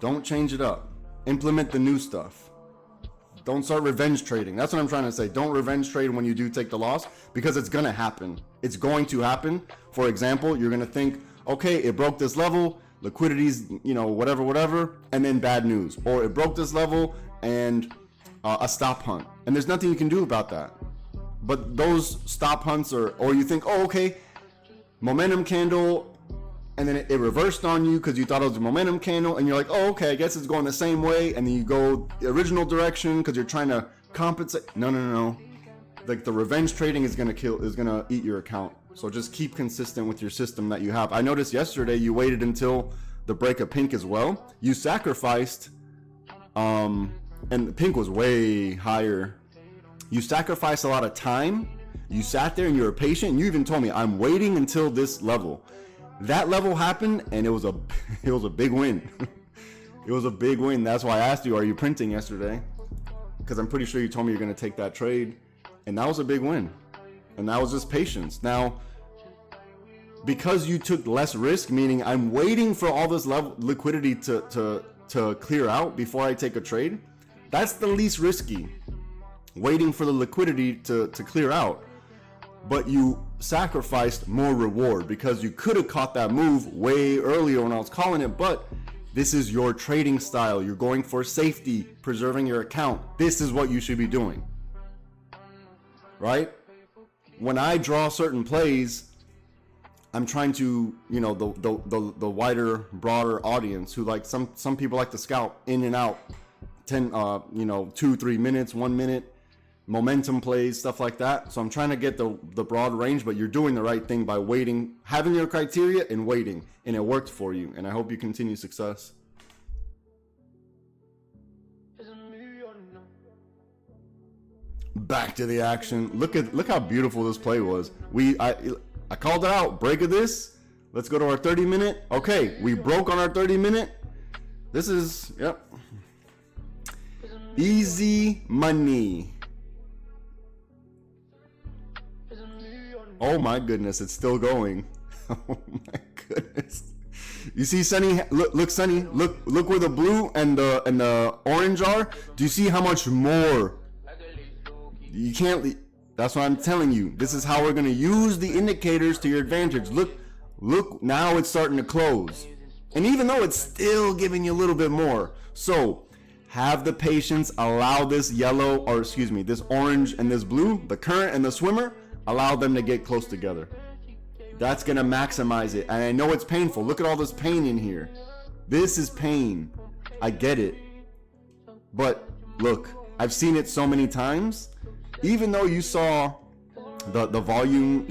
Don't change it up. Implement the new stuff. Don't start revenge trading. That's what I'm trying to say. Don't revenge trade when you do take the loss, because it's going to happen. It's going to happen. For example, you're going to think, okay, it broke this level, liquidity's, whatever, and then bad news. Or it broke this level and a stop hunt. And there's nothing you can do about that. But those stop hunts or you think, oh, okay, momentum candle, and then it reversed on you because you thought it was a momentum candle, and you're like, oh, okay, I guess it's going the same way, and then you go the original direction because you're trying to compensate. No. Like, the revenge trading is gonna eat your account. So just keep consistent with your system that you have. I noticed yesterday you waited until the break of pink as well. You sacrificed, and the pink was way higher. You sacrificed a lot of time. You sat there and you were patient. And you even told me, I'm waiting until this level. That level happened, and it was a big win. It was a big win. That's why I asked you, are you printing yesterday? Because I'm pretty sure you told me you're going to take that trade, and that was a big win. And that was just patience. Now, because you took less risk, meaning I'm waiting for all this liquidity to clear out before I take a trade, that's the least risky. Waiting for the liquidity to clear out. But you sacrificed more reward because you could have caught that move way earlier when I was calling it, but this is your trading style. You're going for safety, preserving your account. This is what you should be doing. Right? When I draw certain plays, I'm trying to, the wider, broader audience who like some people like to scalp in and out 10 2-3 minutes, 1 minute. Momentum plays, stuff like that. So I'm trying to get the broad range, but you're doing the right thing by waiting, having your criteria and waiting, and it worked for you. And I hope you continue success. Back to the action. Look how beautiful this play was. I called it out. Break of this. Let's go to our 30-minute. Okay, we broke on our 30-minute. This is easy money. Oh my goodness, it's still going. Oh my goodness. You see, Sunny, look Sunny, look where the blue and the orange are. Do you see how much more? You can't, that's what I'm telling you. This is how we're going to use the indicators to your advantage. Look, now it's starting to close. And even though it's still giving you a little bit more. So, have the patience, allow this this orange and this blue, the current and the swimmer, allow them to get close together. That's going to maximize it. And I know it's painful. Look at all this pain in here. This is pain. I get it. But look, I've seen it so many times. Even though you saw the volume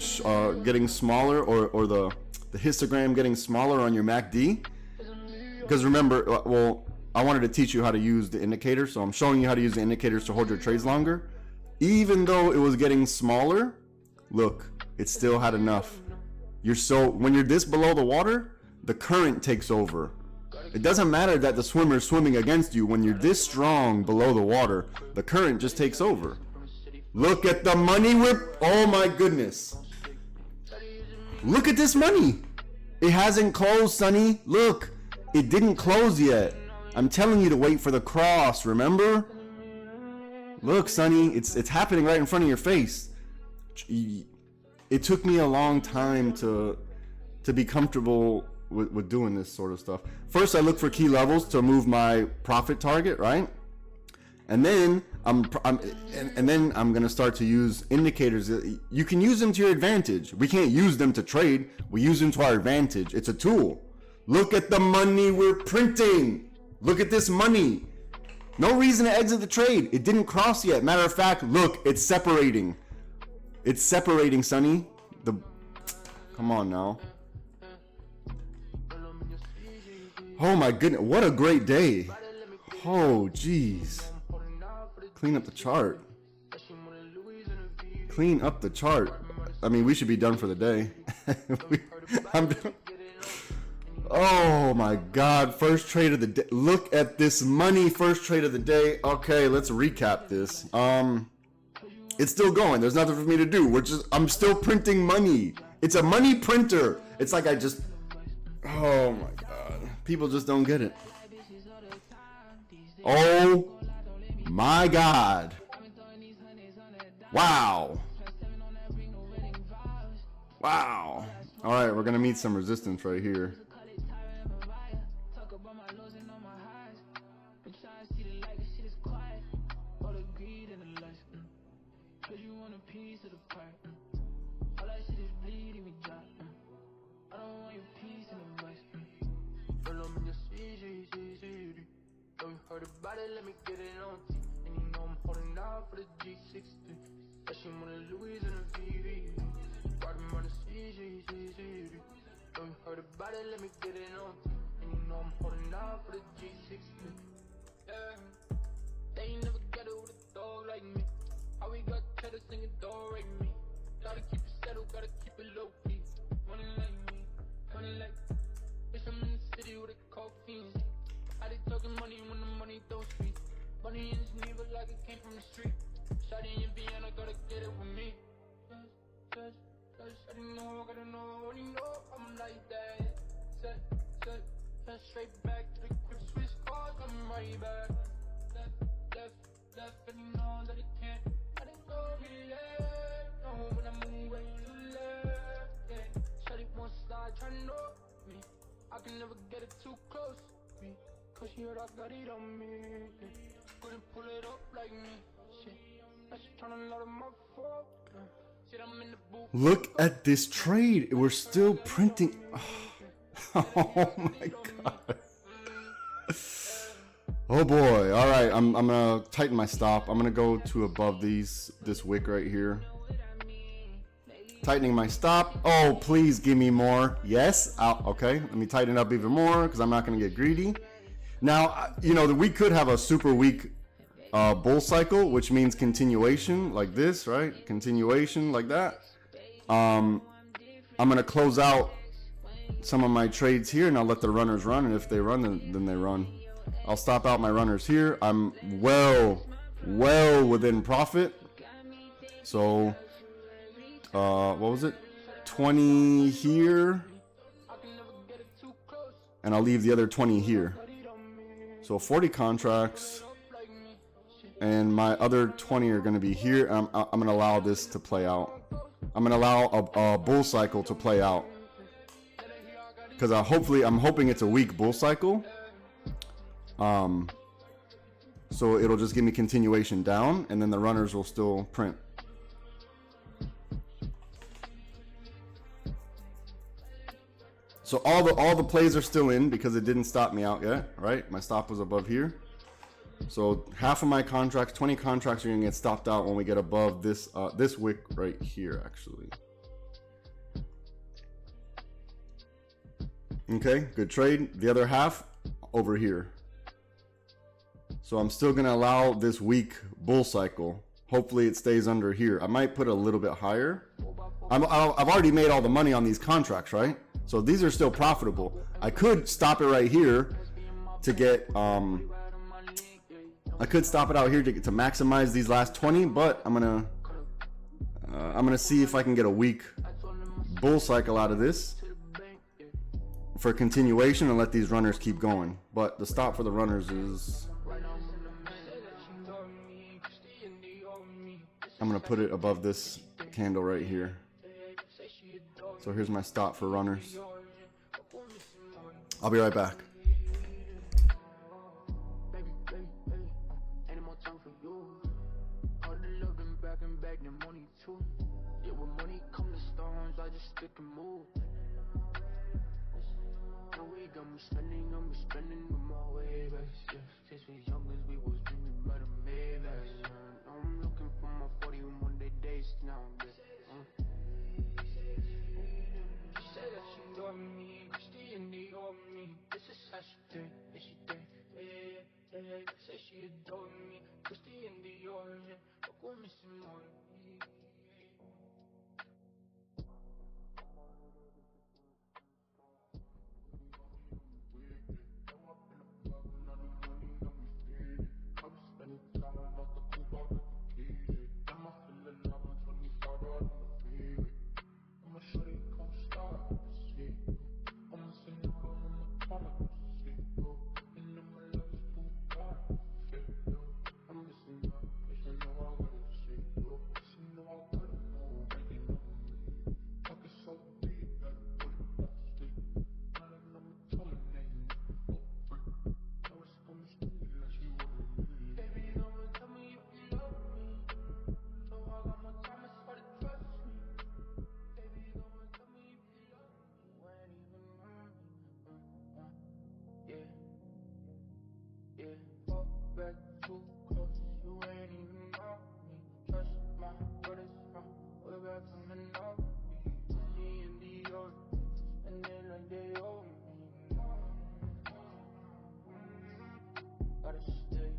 getting smaller or the histogram getting smaller on your MACD. Because remember, I wanted to teach you how to use the indicator. So I'm showing you how to use the indicators to hold your trades longer. Even though it was getting smaller, look, it still had enough. When you're this below the water, the current takes over. It doesn't matter that the swimmer is swimming against you. When you're this strong below the water, the current just takes over. Look at the money whip. Oh my goodness. Look at this money. It hasn't closed, Sonny. Look, it didn't close yet. I'm telling you to wait for the cross, remember? Look, Sonny, it's happening right in front of your face. It took me a long time to be comfortable with doing this sort of stuff. First, I look for key levels to move my profit target, right? And then I'm gonna start to use indicators. You can use them to your advantage. We can't use them to trade. We use them to our advantage. It's a tool. Look at the money we're printing. Look at this money. No reason to exit the trade. It didn't cross yet. Matter of fact, look, it's separating. It's separating, Sonny. Come on now. Oh my goodness, what a great day. Oh, jeez. Clean up the chart. Clean up the chart. I mean, we should be done for the day. I'm done. Oh my God, first trade of the day. Look at this money, first trade of the day. Okay, let's recap this. It's still going. There's nothing for me to do. I'm still printing money. It's a money printer. It's like oh my God. People just don't get it. Oh my God. Wow. Wow. All right, we're going to meet some resistance right here. Let me get it on T. And you know I'm holding out for the G60. Especially when the Louis and the VV. Riding on the CG. Know you heard about it, let me get it on T. And you know I'm holding out for the G60. Yeah. They ain't never get it with a dog like me. How we got cheddar singing dog like me. Gotta keep it settled, gotta keep it low key. Money like me, money like. Bitch, I'm in the city with a coffee. How they talking money when the money don't speak? Money in Geneva like it came from the street. Shawty in Vienna, gotta get it with me. Shawty know, gotta know, only know I'm like that. Set, straight back to the crib, switch cars, I'm right back. Left, and you know that it can't. I didn't go be left. No, when I move, when you left. Yeah, Shawty won't slide, try to know me. I can never get it too close. Cause you heard I got it on me. Couldn't pull it up like me. Shit. Now she tryna load my phone. Shit, I'm in the booth. Look at this trade. We're still printing. Oh my God. Oh boy. All right. I'm gonna tighten my stop. I'm gonna go to above this wick right here. Tightening my stop. Oh, please give me more. Yes. Okay. Let me tighten it up even more because I'm not gonna get greedy. Now, you know, we could have a super weak bull cycle, which means continuation like this, right? Continuation like that. I'm going to close out some of my trades here, and I'll let the runners run. And if they run, then they run. I'll stop out my runners here. I'm well within profit. So, what was it? 20 here. And I'll leave the other 20 here. So 40 contracts, and my other 20 are going to be here. I'm going to allow this to play out. I'm going to allow a bull cycle to play out because I'm hoping it's a weak bull cycle. So it'll just give me continuation down, and then the runners will still print. So all the plays are still in because it didn't stop me out yet, right? My stop was above here. So half of my contracts, 20 contracts are gonna get stopped out when we get above this this wick right here, actually. Okay, good trade. The other half over here. So I'm still gonna allow this weak bull cycle. Hopefully it stays under here. I might put it a little bit higher. I've already made all the money on these contracts, right? So these are still profitable. I could stop it right here to get, I could stop it out here to maximize these last 20, but I'm gonna see if I can get a weak bull cycle out of this for continuation and let these runners keep going. But the stop for the runners is, I'm gonna put it above this candle right here. So here's my stop for runners. I'll be right back. I'm spending with my way back. Since we young as we was dreaming about a Maybach. Now I'm looking for my 41 day days now. She said that she adore me, Christy and they on me. This is how she think, yeah she think, yeah. Say she adore me, Christy and they on me. Fuck with me some more. Yeah, fall back too close, you ain't even know me. Trust my brothers from way back from the north. Me and Dior, and then like they owe me. Gotta stay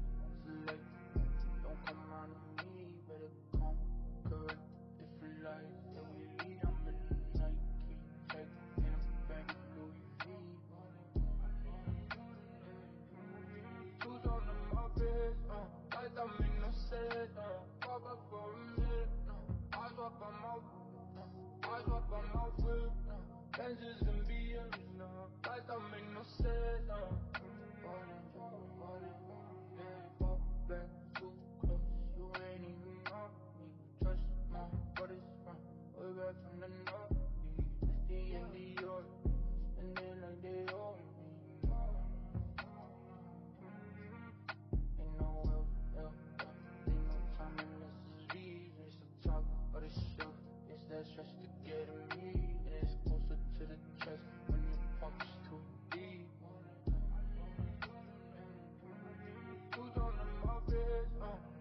select, don't come around me, better come correct. Different life that we lead, I'm in the Nike tech, in a bag of Louis V. Shoes on my face, like I'm in no set, pop up for a minute, I swap on my whip, Benzes and BMs, like I'm in no set, fall back too close, you ain't even know me, trust my brothers from way back from the north, Christy and Dior, and then like they owe me. Ain't no ain't no time in this speed. It's the top of the shelf. It's that stress to get me. And it's closer to the chest when your pocket's too deep. Shoes on my face,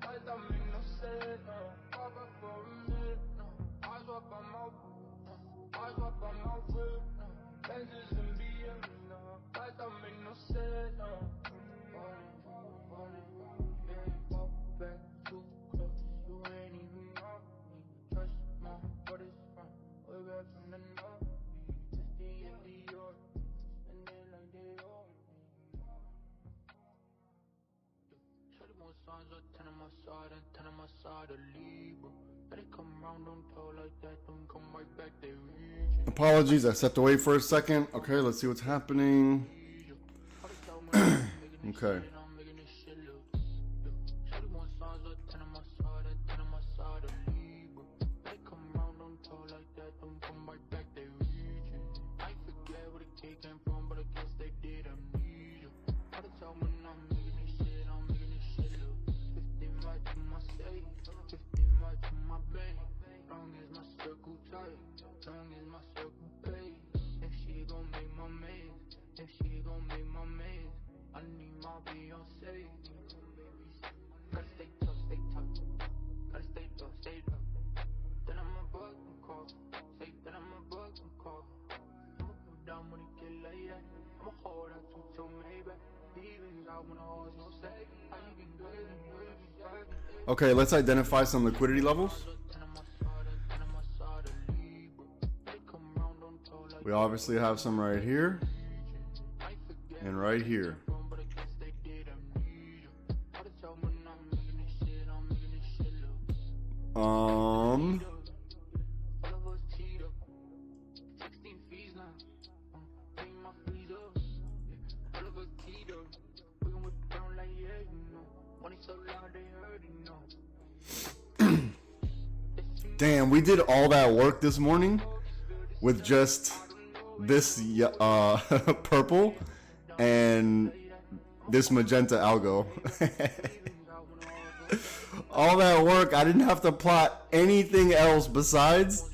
like I'm in no set, pop up for a minute, I swap on my whip, Benzes and BMs, like I'm in no set, fall back too close, you ain't even know me. Trust my brothers from way back from the north. Christy and Dior, and then like they owe me. Shawty want signs of 10 on my side and 10 on my side of Libra. Let it come round, don't tell like that, don't come right back, they reach. Apologies, I stepped away for a second. Okay, let's see what's happening. Okay. If she gon' make my man, I need my Beyonce. Gotta stay tough, gotta stay tough. Then I'm a bug and call, say that I'm a bug and call. I'ma put down when it get like that. I'ma hold out to maybe. Even God when I always no say, how you been good. Okay, let's identify some liquidity levels. We obviously have some right here and right here. Damn, we did all that work this morning with just this purple and this magenta algo. All that work, I didn't have to plot anything else besides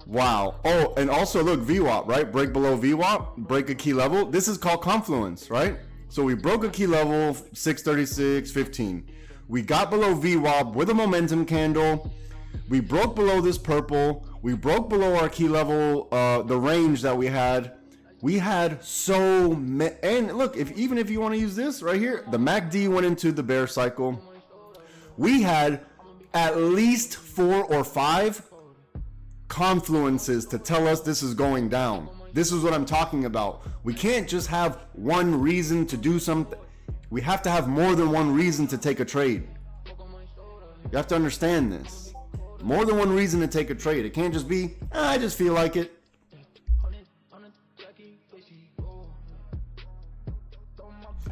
Wow. Oh, and also look, VWAP, right? Break below VWAP, break a key level. This is called confluence, right? So we broke a key level, 636.15. We got below VWAP with a momentum candle. We broke below this purple. We broke below our key level, the range that we had. We had so many, and look, even if you want to use this right here, the MACD went into the bear cycle. We had at least 4 or 5 confluences to tell us this is going down. This is what I'm talking about. We can't just have one reason to do something. We have to have more than one reason to take a trade. You have to understand this. More than one reason to take a trade. It can't just be, I just feel like it.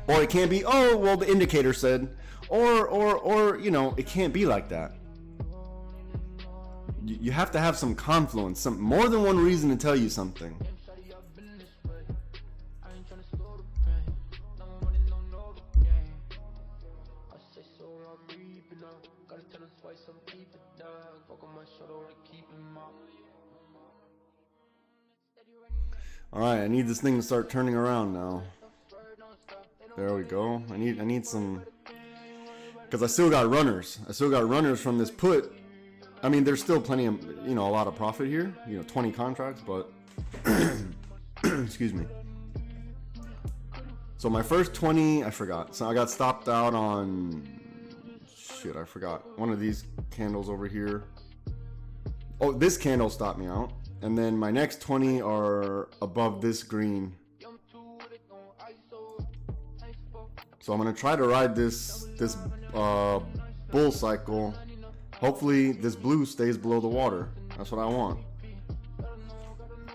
Or it can't be, oh, well, the indicator said. Or you know, it can't be like that. You have to have some confluence, more than one reason to tell you something. All right, I need this thing to start turning around now. There we go. I need some, because I still got runners. I still got runners from this put. I mean, there's still plenty of, you know, a lot of profit here. You know, 20 contracts, but excuse me. So my first 20, I forgot. So I got stopped out on, shit, I forgot. One of these candles over here. Oh, this candle stopped me out. And then my next 20 are above this green. So I'm gonna try to ride this bull cycle. Hopefully this blue stays below the water. That's what I want.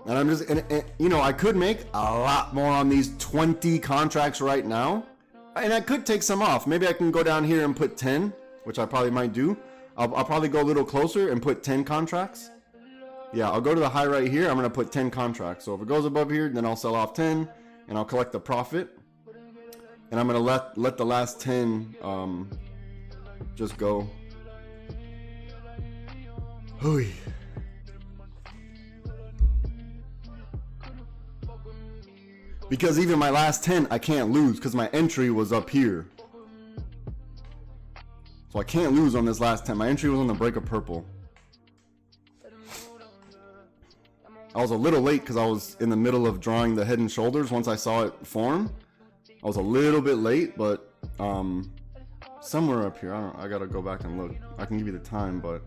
And I'm just, and you know, I could make a lot more on these 20 contracts right now, and I could take some off. Maybe I can go down here and put 10, which I probably might do. I'll probably go a little closer and put 10 contracts. Yeah, I'll go to the high right here. I'm gonna put 10 contracts. So if it goes above here, then I'll sell off 10 and I'll collect the profit. And I'm gonna let the last 10 just go. Hooey. Because even my last 10 I can't lose because my entry was up here. So I can't lose on this last 10. My entry was on the break of purple. I was a little late because I was in the middle of drawing the head and shoulders once I saw it form. I was a little bit late, but somewhere up here, I gotta go back and look. I can give you the time, but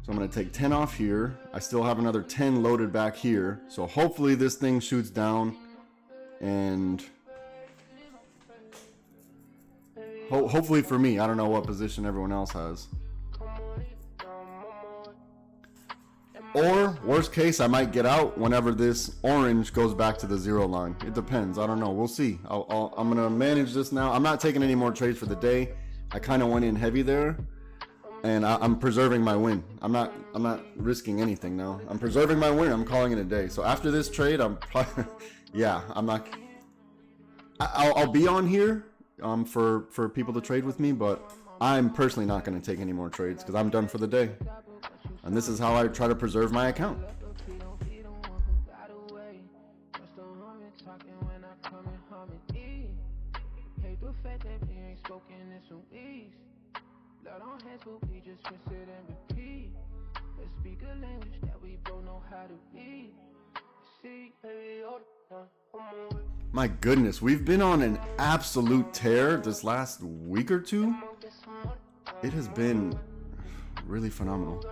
so I'm gonna take 10 off here. I still have another 10 loaded back here. So hopefully this thing shoots down, and hopefully for me, I don't know what position everyone else has. Or, worst case, I might get out whenever this orange goes back to the 0 line. It depends. I don't know. We'll see. I'm going to manage this now. I'm not taking any more trades for the day. I kind of went in heavy there, and I'm preserving my win. I'm not risking anything now. I'm preserving my win. I'm calling it a day. So after this trade, I'm probably, yeah, I'm not. I'll be on here for people to trade with me, but I'm personally not going to take any more trades because I'm done for the day. And this is how I try to preserve my account. My goodness, we've been on an absolute tear this last week or two. It has been really phenomenal.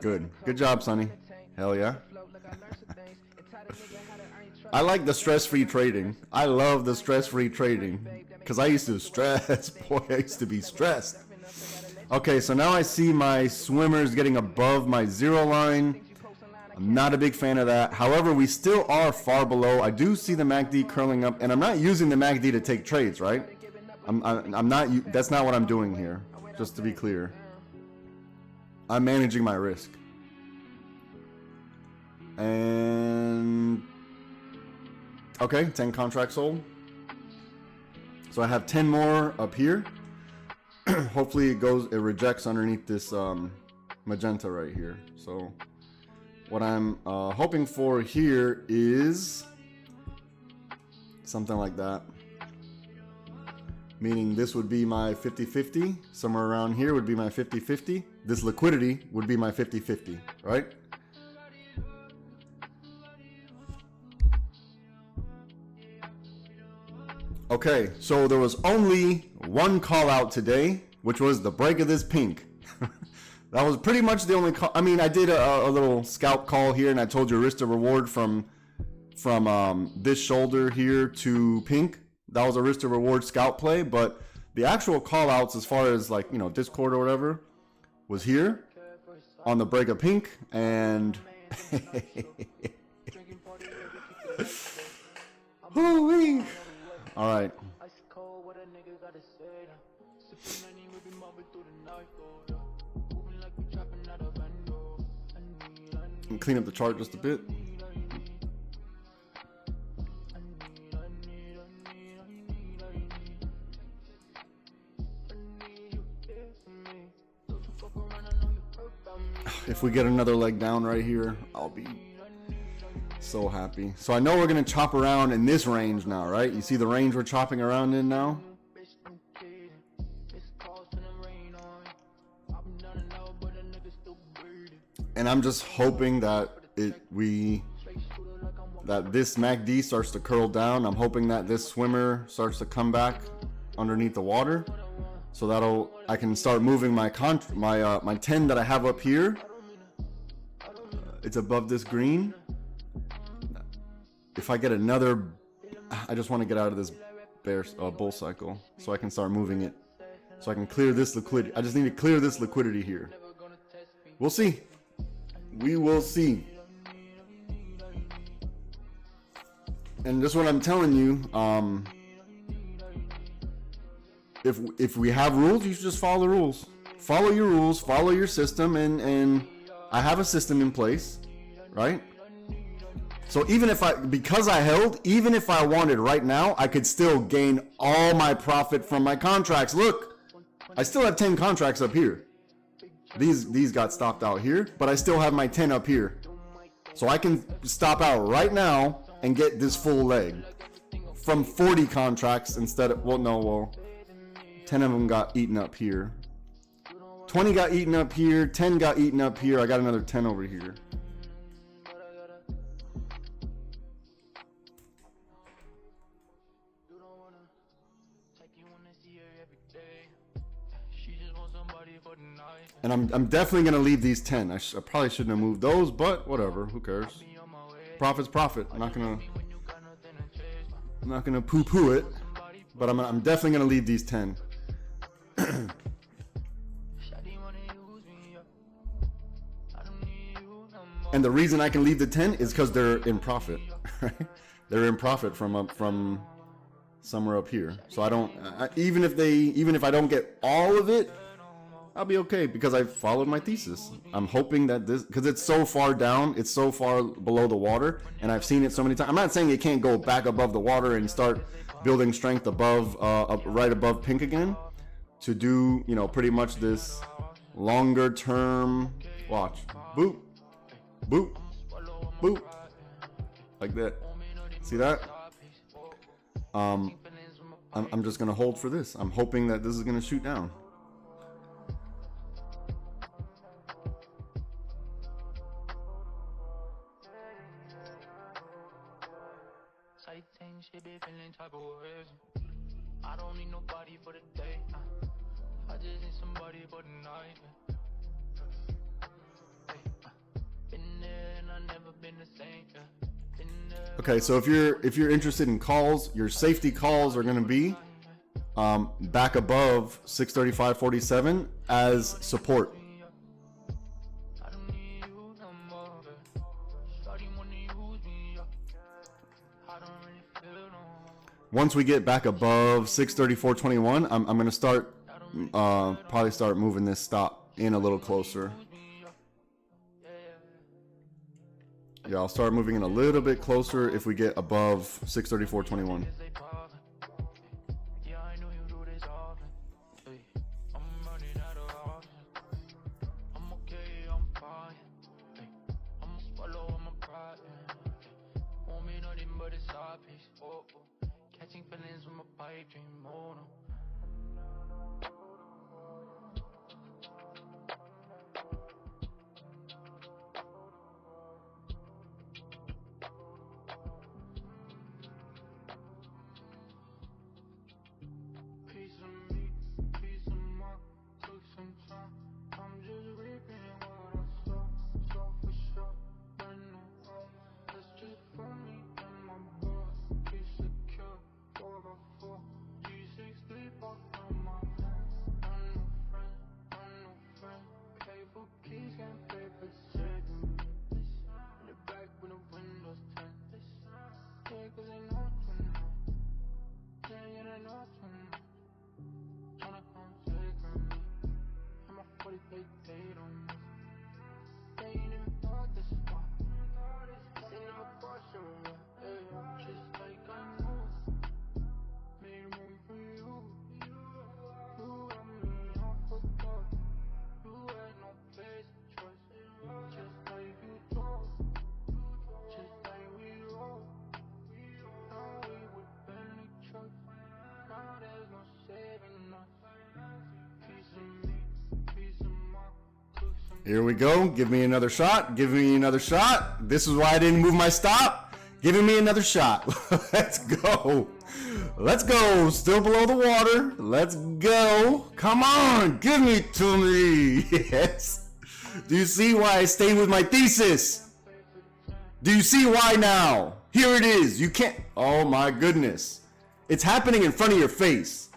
Good job, Sonny. Hell yeah. I like the stress-free trading. I love the stress-free trading because I used to stress. Boy, I used to be stressed. Okay, so now I see my swimmers getting above my 0 line. I'm not a big fan of that. However, we still are far below. I do see the MACD curling up, and I'm not using the MACD to take trades, right? I'm not. That's not what I'm doing here. Just to be clear. I'm managing my risk. And okay, 10 contracts sold. So I have 10 more up here. hopefully it rejects underneath this magenta right here. So what I'm hoping for here is something like that. Meaning this would be my 50-50. Somewhere around here would be my 50-50. This liquidity would be my 50-50, right? Okay, so there was only one call out today, which was the break of this pink. That was pretty much the only call. I mean, I did a little scalp call here, and I told you risk to reward from this shoulder here to pink. That was a risk to reward scalp play, but the actual call outs as far as like, you know, Discord or whatever was here on the break of pink, and hoo-wee. All right. Clean up the chart just a bit. If we get another leg down right here, I'll be so happy. So I know we're gonna chop around in this range now, right? You see the range we're chopping around in now? And I'm just hoping that that this MACD starts to curl down. I'm hoping that this swimmer starts to come back underneath the water, so I can start moving my 10 that I have up here. It's above this green. If I get another, I just want to get out of this bull cycle so I can start moving it, so I can clear this liquidity. I just need to clear this liquidity here. We'll see. We will see. And just what I'm telling you, if we have rules, you should just follow the rules. Follow your rules, follow your system, and I have a system in place, right? So even if because I held, even if I wanted right now, I could still gain all my profit from my contracts. Look, I still have 10 contracts up here. These got stopped out here, but I still have my 10 up here. So I can stop out right now and get this full leg from 40 contracts instead of, 10 of them got eaten up here. 20 got eaten up here, 10 got eaten up here. I got another 10 over here. And I'm definitely going to leave these 10. I probably shouldn't have moved those, but whatever. Who cares? Profit's profit. I'm not gonna poo-poo it, but I'm definitely going to leave these 10. And the reason I can leave the 10 is because they're in profit. Right? They're in profit from somewhere up here. So I don't even if I don't get all of it, I'll be okay because I followed my thesis. I'm hoping that this, because it's so far down, it's so far below the water, and I've seen it so many times. I'm not saying it can't go back above the water and start building strength above, right above pink again, to do, you know, pretty much this longer term. Watch, boop, boop, boop, like that. See that? I'm just gonna hold for this. I'm hoping that this is gonna shoot down. I don't need nobody for the day. I just need somebody for the night. Been there and I never been the same. Okay, so if you're interested in calls, your safety calls are going to be back above 635.47 as support. Once we get back above 634.21, I'm going to start probably start moving this stop in a little closer. Yeah, I'll start moving in a little bit closer if we get above 634.21. face. Oh, oh. Catching feelings with my pipe dream mode. Piece of me, piece of my, took some time. I'm just reaping what I sow, so for sure. Brand new home, that's just for me and my boy. Be secure, 4x4, G63 on my hands. I'm no friend, pay for keys, can't pay for second. In the back when the windows tint. Yeah, 'cause they know tonight. Yeah, they know tonight. Tryna come take on me. And my 40 they date on me. They ain't even thought this far. Seen a portion, yeah. Just like I know. Made room for you. You and me, I forgot. You had no place to trust. Just like you told. Just like we rolled. Now we would barely trust. Now there's no saving us. Piece of me, piece of my. Here we go. Give me another shot. Give me another shot. This is why I didn't move my stop. Giving me another shot. Let's go. Let's go. Still below the water. Let's go. Come on. Give me to me. Yes. Do you see why I stayed with my thesis? Do you see why now? Here it is. You can't. Oh my goodness. It's happening in front of your face.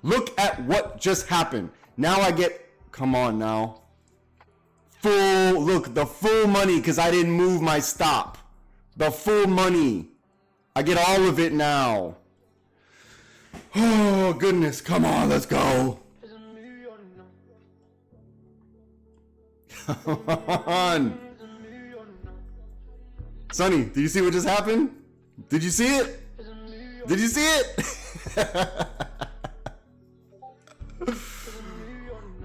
Look at what just happened. Now I get. Come on now. Full, look, the full money because I didn't move my stop. The full money. I get all of it now. Oh, goodness. Come on, let's go. Come on. Sonny, do you see what just happened? Did you see it? Did you see it?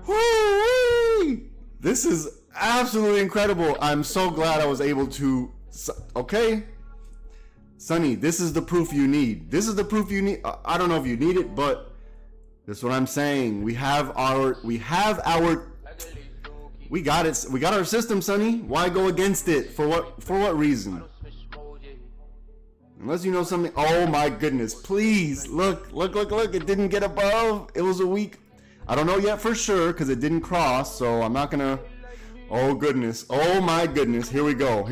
Woo-wee! This is absolutely incredible. I'm so glad I was able to. Okay, Sonny, this is the proof you need. This is the proof you need. I don't know if you need it, but this is what I'm saying. We got it. We got our system, Sonny. Why go against it? For what reason? Unless you know something. Oh my goodness. Please look. It didn't get above. It was a weak. I don't know yet for sure because it didn't cross, so I'm not gonna. Oh goodness. Oh my goodness. Here we go.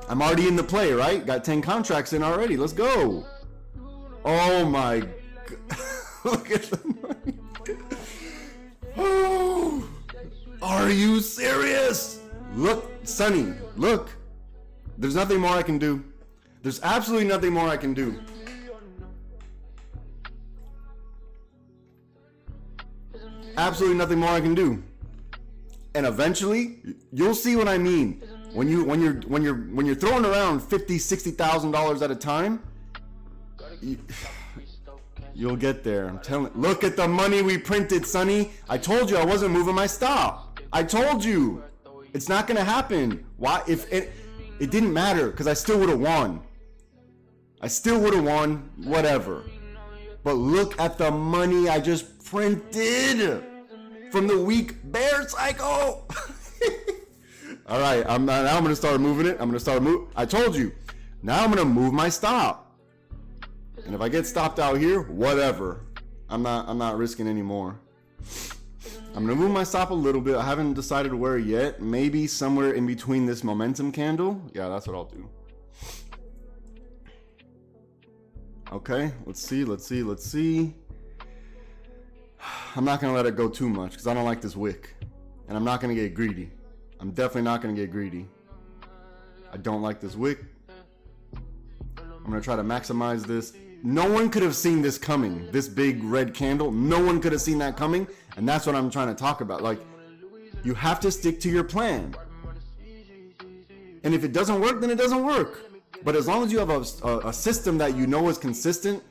I'm already in the play, right? Got 10 contracts in already. Let's go. Oh my. Look at the money. Oh. Are you serious? Look, Sonny. Look. There's nothing more I can do. There's absolutely nothing more I can do. Absolutely nothing more I can do. And eventually, you'll see what I mean. When you're throwing around $50,000-$60,000 at a time, you'll get there. I'm telling. Look at the money we printed, Sonny. I told you I wasn't moving my stop. I told you. It's not gonna happen. Why? If it didn't matter, because I still would have won. Whatever. But look at the money I just printed from the weak bear cycle. All right, now I'm gonna start moving it. I told you. Now I'm gonna move my stop. And if I get stopped out here, whatever. I'm not risking any more. I'm gonna move my stop a little bit. I haven't decided where yet. Maybe somewhere in between this momentum candle. Yeah, that's what I'll do. Okay, let's see. I'm not gonna let it go too much because I don't like this wick. And I'm not gonna get greedy. I'm definitely not gonna get greedy. I don't like this wick. I'm gonna try to maximize this. No one could have seen this coming. This big red candle. No one could have seen that coming. And that's what I'm trying to talk about. Like, you have to stick to your plan. And if it doesn't work, then it doesn't work. But as long as you have a system that you know is consistent,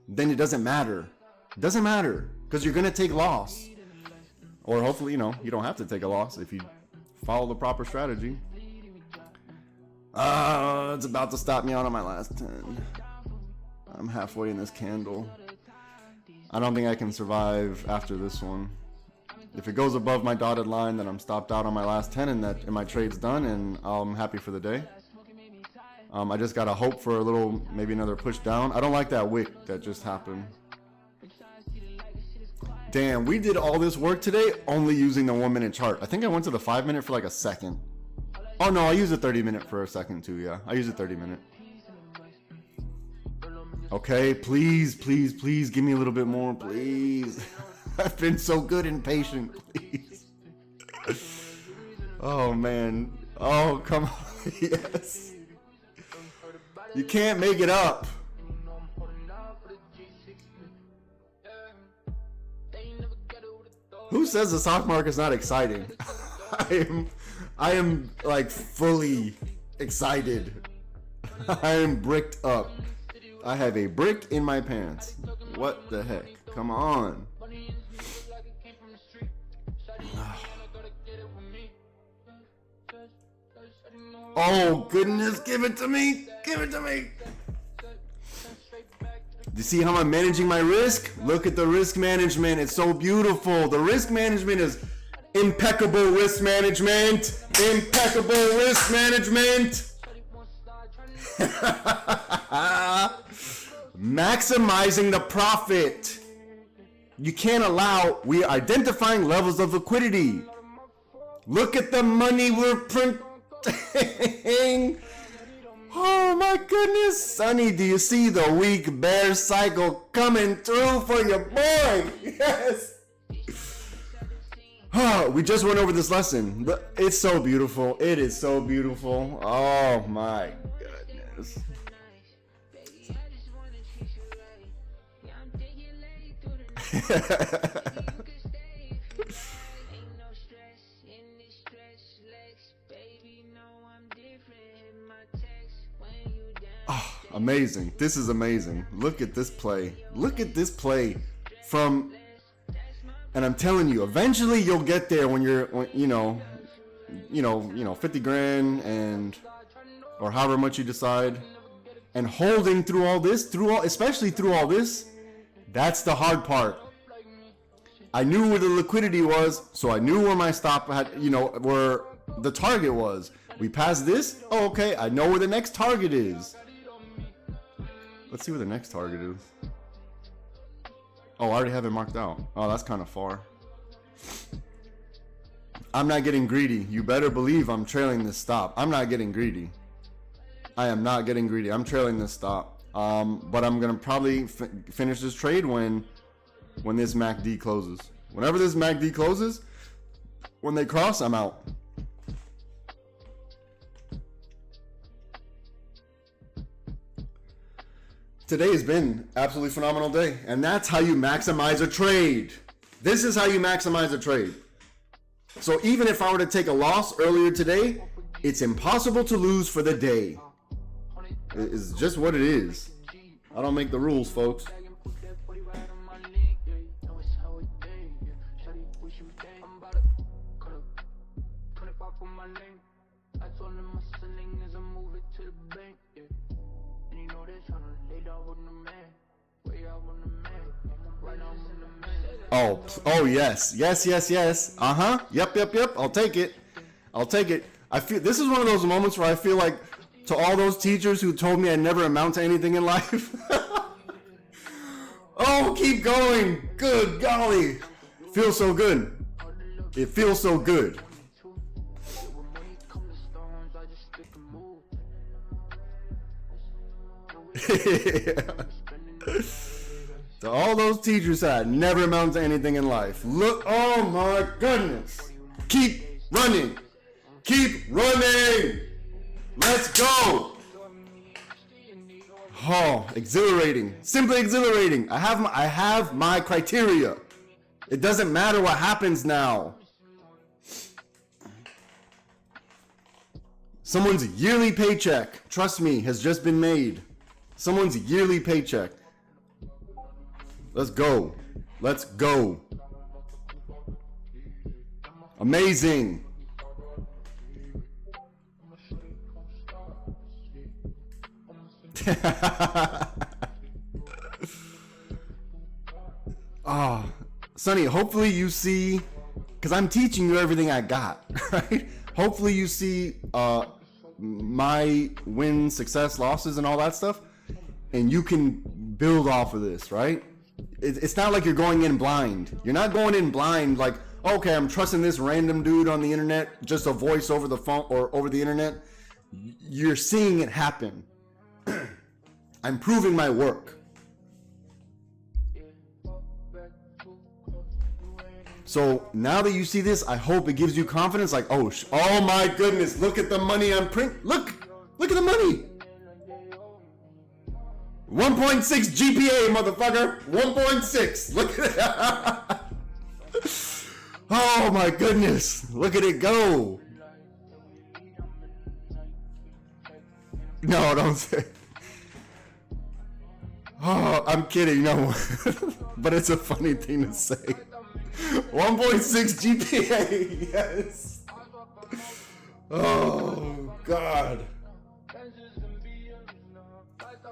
then it doesn't matter. It doesn't matter. Because you're going to take loss. Or hopefully, you don't have to take a loss if you follow the proper strategy. It's about to stop me out on my last 10. I'm halfway in this candle. I don't think I can survive after this one. If it goes above my dotted line, then I'm stopped out on my last 10 and my trade's done, and I'm happy for the day. I just gotta hope for a little, maybe another push down. I don't like that wick that just happened. Damn, we did all this work today only using the 1 minute chart. I think I went to the 5 minute for like a second. Oh no, I used a 30 minute for a second too, yeah. I used a 30 minute. Okay, please, please, please give me a little bit more, please. I've been so good and patient, please. Oh man. Oh, come on. Yes. You can't make it up. Who says the stock market is not exciting? I am like fully excited. I am bricked up. I have a brick in my pants. What the heck? Come on. Oh goodness, give it to me. Give it to me. You see how I'm managing my risk? Look at the risk management. It's so beautiful. The risk management is impeccable risk management. Impeccable risk management. Maximizing the profit. You can't allow, we are identifying levels of liquidity. Look at the money we're printing. Oh my goodness, Sonny, do you see the weak bear cycle coming through for your boy? Yes. Oh, we just went over this lesson, but it's so beautiful. It is so beautiful. Oh my goodness. Oh, amazing. This is amazing. Look at this play. Look at this play from, and I'm telling you, eventually you'll get there when you're, you know, 50 grand and, or however much you decide, and holding through all this, especially through all this, that's the hard part. I knew where the liquidity was, so I knew where my stop had, where the target was. We passed this. Oh, okay. I know where the next target is. Let's see where the next target is. Oh, I already have it marked out. Oh, that's kind of far. I'm not getting greedy. You better believe I'm trailing this stop. I'm not getting greedy. I am not getting greedy. I'm trailing this stop. But I'm going to probably finish this trade when this MACD closes. Whenever this MACD closes, when they cross, I'm out. Today has been absolutely phenomenal day, and that's how you maximize a trade. This is how you maximize a trade. So even if I were to take a loss earlier today, it's impossible to lose for the day. It's just what it is. I don't make the rules, folks. Oh yes. Uh-huh. Yep. I'll take it. I feel this is one of those moments where I feel like, to all those teachers who told me I never amount to anything in life. Oh, keep going. Good golly. Feels so good. It feels so good. To all those teachers that never amount to anything in life. Look, oh my goodness. Keep running. Keep running. Let's go. Oh, exhilarating. Simply exhilarating. I have my criteria. It doesn't matter what happens now. Someone's yearly paycheck, trust me, has just been made. Someone's yearly paycheck. Let's go. Let's go. Amazing. Sonny, hopefully you see, because I'm teaching you everything I got, right? Hopefully you see my wins, success, losses, and all that stuff, and you can build off of this, right? It's not like you're going in blind. You're not going in blind like, okay, I'm trusting this random dude on the internet, just a voice over the phone or over the internet. You're seeing it happen. I'm proving my work. So now that you see this, I hope it gives you confidence. Like, oh my goodness, look at the money I'm printing. Look at the money. 1.6 GPA, motherfucker. 1.6. Look at it. Oh my goodness. Look at it go. No, don't say. Oh, I'm kidding. No. But it's a funny thing to say. 1.6 GPA. Yes. Oh God.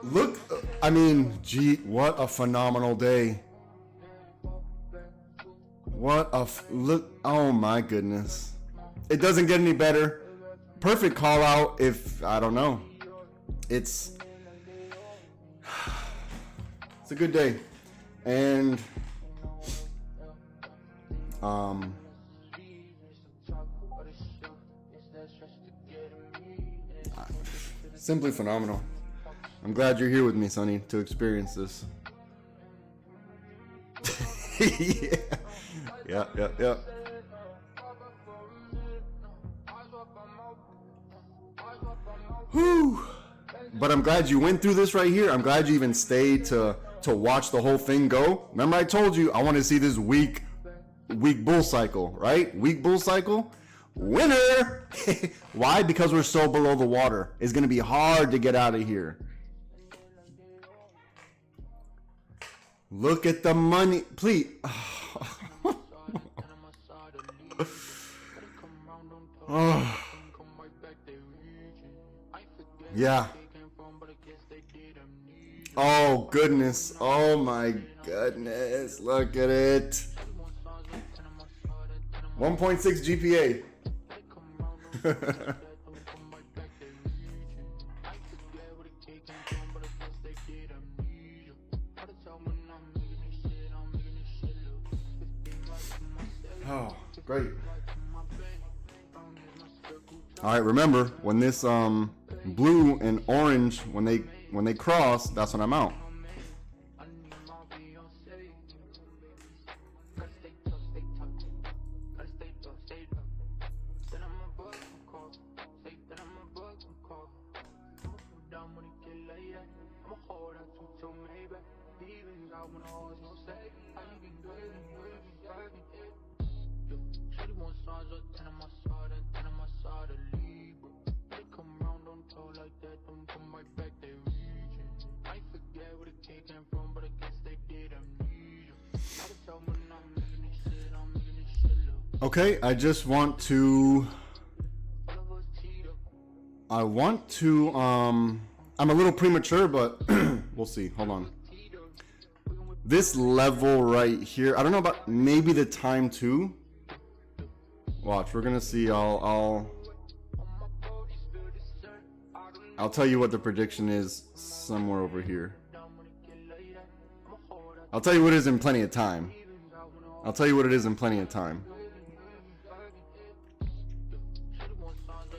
Look, I mean, gee, what a phenomenal day. What a look. Oh my goodness. It doesn't get any better. Perfect call out if, I don't know. It's a good day. And simply phenomenal. I'm glad you're here with me, Sonny, to experience this. Yeah. Whew. But I'm glad you went through this right here. I'm glad you even stayed to watch the whole thing go. Remember I told you I want to see this week bull cycle, right? Week bull cycle. Winner. Why? Because we're so below the water. It's going to be hard to get out of here. Look at the money. Please. Oh. Yeah. Oh, goodness. Oh, my goodness. Look at it. 1.6 GPA. Oh, great. All right, remember when this blue and orange, when they cross, that's when I'm out. Okay, I just want to, I'm a little premature, but we'll see. Hold on. This level right here, I don't know about maybe the time too. Watch, we're gonna see. I'll tell you what the prediction is somewhere over here. I'll tell you what it is in plenty of time. I'll tell you what it is in plenty of time.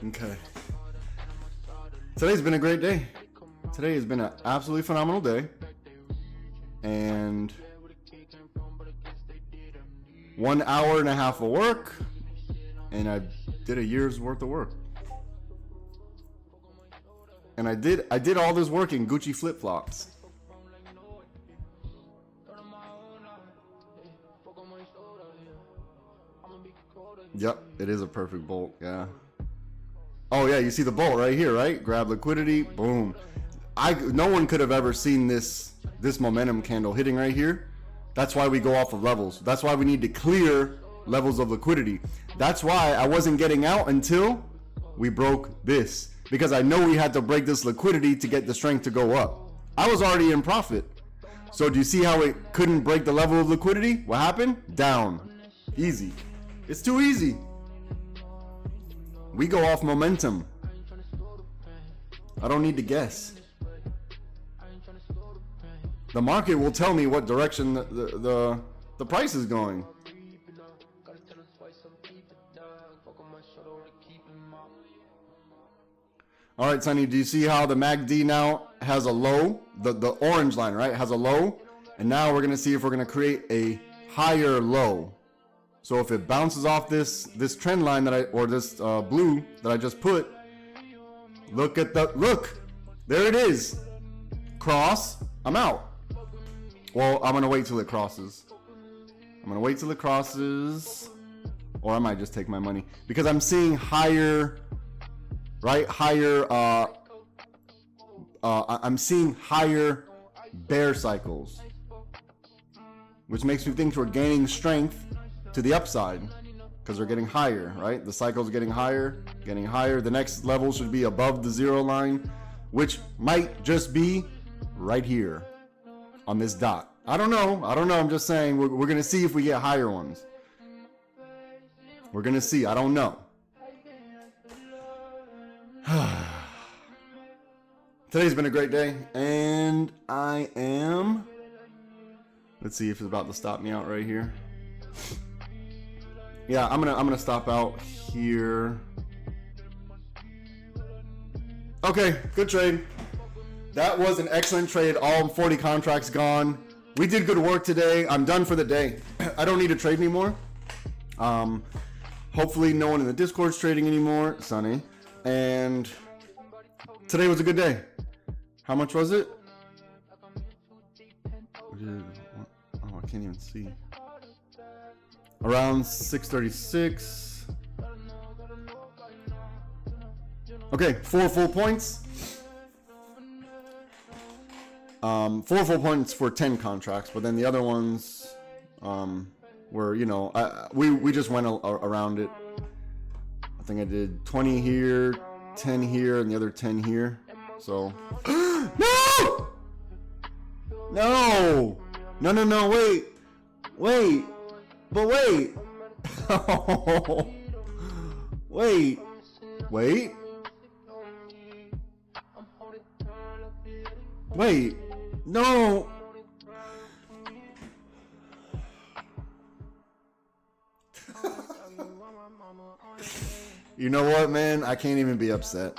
Okay. Today's been a great day. Today has been an absolutely phenomenal day. And 1 hour and a half of work. And I did a year's worth of work. And I did all this work in Gucci flip-flops. Yep, it is a perfect bolt, yeah. Oh yeah, you see the bolt right here, right? Grab liquidity, boom. No one could have ever seen this momentum candle hitting right here. That's why we go off of levels. That's why we need to clear levels of liquidity. That's why I wasn't getting out until we broke this. because I know we had to break this liquidity to get the strength to go up. I was already in profit. So do you see how it couldn't break the level of liquidity? What happened? Down. Easy. It's too easy. We go off momentum. I don't need to guess. The market will tell me what direction the price is going. All right, Sonny, do you see how the MACD now has a low? The orange line, right, has a low. And now we're going to see if we're going to create a higher low. So if it bounces off this trend line this blue that I just put, look, there it is. Cross, I'm out. Well, I'm going to wait till it crosses. I'm going to wait till it crosses. Or I might just take my money. Because I'm seeing higher... Right, I'm seeing higher bear cycles, which makes me think we're gaining strength to the upside because they're getting higher, right? The cycle's getting higher. The next level should be above the zero line, which might just be right here on this dot. I don't know. I'm just saying we're going to see if we get higher ones. We're going to see. I don't know. Today's been a great day, and I am... Let's see if it's about to stop me out right here. Yeah, I'm gonna stop out here. Okay, good trade. That was an excellent trade. All 40 contracts gone. We did good work today. I'm done for the day. I don't need to trade anymore. Hopefully no one in the Discord's trading anymore. Sunny. And today was a good day. How much was it? Oh, I can't even see. Around 636. Okay, 4 full points. 4 full points for 10 contracts, but then the other ones were, you know, we just went around it. I think I did 20 here, 10 here, and the other 10 here. So, no! No! No, wait, but wait. Wait, no. You know what, man? I can't even be upset.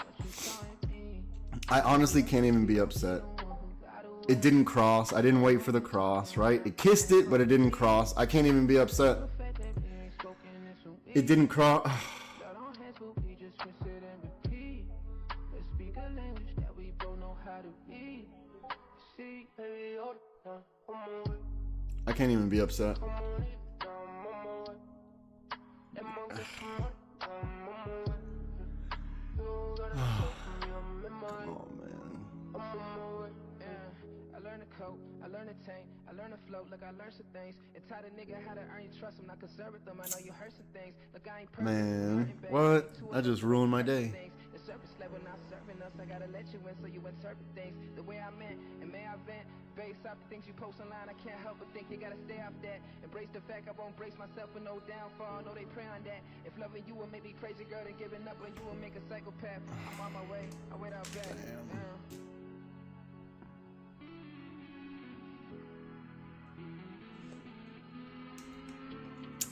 I honestly can't even be upset. It didn't cross. I didn't wait for the cross, right? It kissed it, but it didn't cross. I can't even be upset. It didn't cross. I can't even be upset. I learned to tank, I learned to float, look, I learned some things. And taught a nigga how to earn your trust. I'm not concerned with them, I know you heard some things. Look, I ain't perfect. Man, what? I just ruined my day. The surface level not serving us, I gotta let you in so you interpret things the way I meant. And may I vent based off the things you post online, I can't help but think you gotta stay off that. Embrace the fact I won't brace myself for no downfall, no they pray on that. If loving you will make me crazy, girl, then giving up on you will make a psychopath. I'm on my way, I wait out back.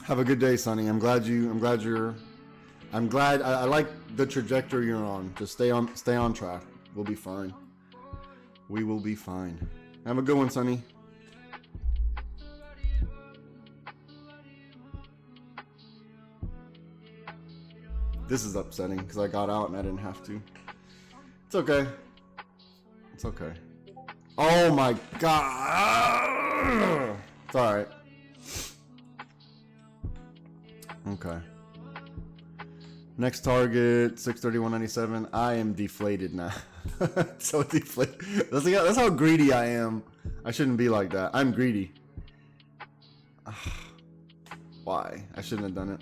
Have a good day, Sonny. I like the trajectory you're on. Just stay on track. We'll be fine. We will be fine. Have a good one, Sonny. This is upsetting because I got out and I didn't have to. It's okay. It's okay. Oh my God. It's all right. Okay. Next target, 631.97. I am deflated now. So deflated. That's how greedy I am. I shouldn't be like that. I'm greedy. Why? I shouldn't have done it.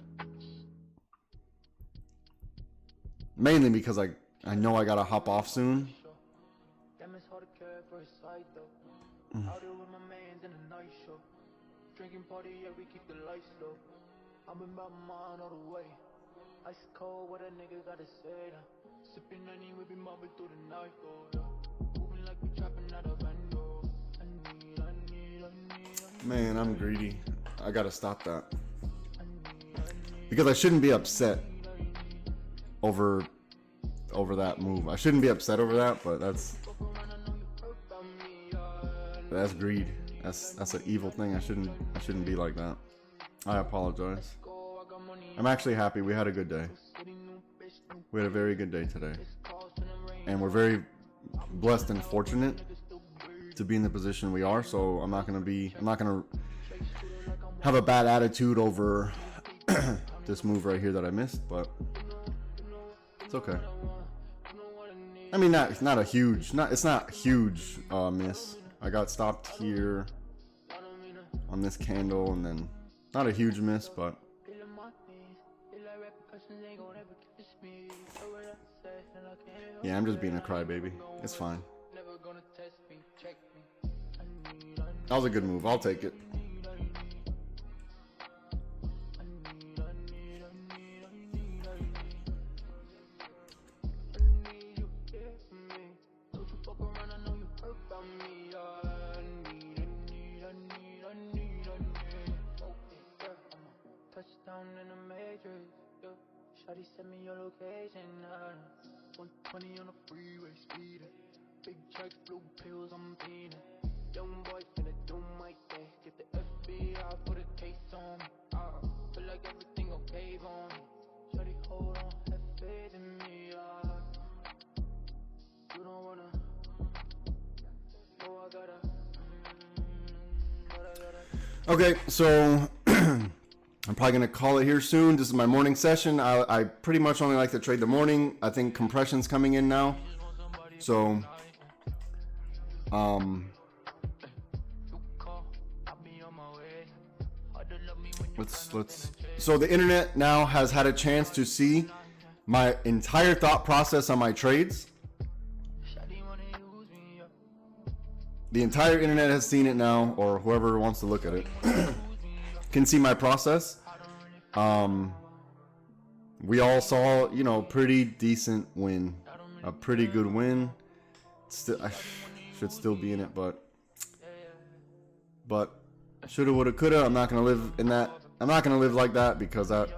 Mainly because I I know I gotta hop off soon. Damn, it's hard to care for his side though. Out there with my mans in a night show. Drinking party, yeah, we keep the lights low. I've been by mine all the way. Ice cold, what a nigga gotta say now. Sipping honey, we be mobbing through the night, oh yeah. Moving like we trapping out of Vando. I need. Man, I'm greedy. I gotta stop that. Because I shouldn't be upset over that move. I shouldn't be upset over that, but that's greed. That's an evil thing. I shouldn't be like that. I apologize. I'm actually happy. We had a good day. We had a very good day today. And we're very blessed and fortunate to be in the position we are, so I'm not gonna have a bad attitude over this move right here that I missed, but it's okay. I mean, it's not huge miss. I got stopped here on this candle, and then not a huge miss, but yeah, I'm just being a crybaby. It's fine. That was a good move. I'll take it. Touchdown in the matrix, yeah. Shawty send me your location, 120 on the freeway, speeding. Big check, blue pills, I'm feeding. Young boy finna do my thing. Get the FBI, put a case on me. Feel like everything okay on me. Shawty, hold on, have faith in me, You don't wanna, oh, I gotta, but I gotta. Okay, so I'm probably going to call it here soon. This is my morning session. I pretty much only like to trade the morning. I think compression's coming in now. So, so the internet now has had a chance to see my entire thought process on my trades. The entire internet has seen it now, or whoever wants to look at it. Can see my process. We all saw, pretty decent win, a pretty good win. Still, I should still be in it, but shoulda, woulda, coulda. I'm not gonna live in that. I'm not gonna live like that, because that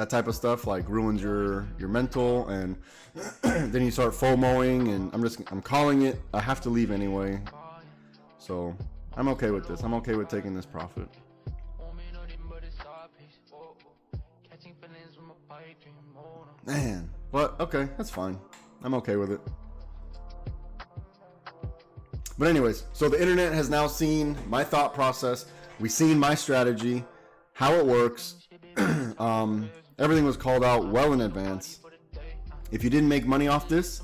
type of stuff like ruins your mental, and then you start FOMOing, and I'm calling it. I have to leave anyway, so I'm okay with this. I'm okay with taking this profit. Man, but okay, that's fine. I'm okay with it. But anyways, so the internet has now seen my thought process. We've seen my strategy, how it works. Everything was called out well in advance. If you didn't make money off this,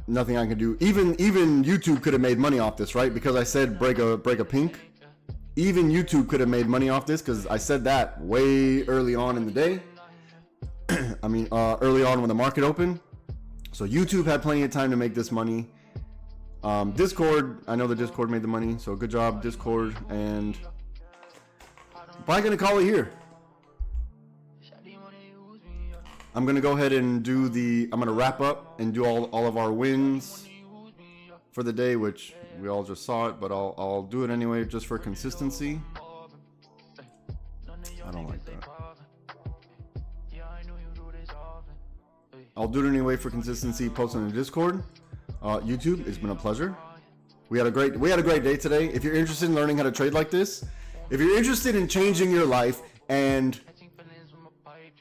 nothing I can do. Even YouTube could have made money off this, right? Because I said break a pink. Even YouTube could have made money off this, because I said that way early on in the day. I mean, early on when the market opened. So YouTube had plenty of time to make this money. Discord, I know the Discord made the money, so good job, Discord. And I'm probably gonna call it here. I'm gonna go ahead and I'm gonna wrap up and do all of our wins for the day, which we all just saw it, but I'll do it anyway just for consistency. I don't like that. I'll do it anyway for consistency. Post on the Discord. YouTube, it's been a pleasure. We had a great day today. If you're interested in learning how to trade like this, if you're interested in changing your life and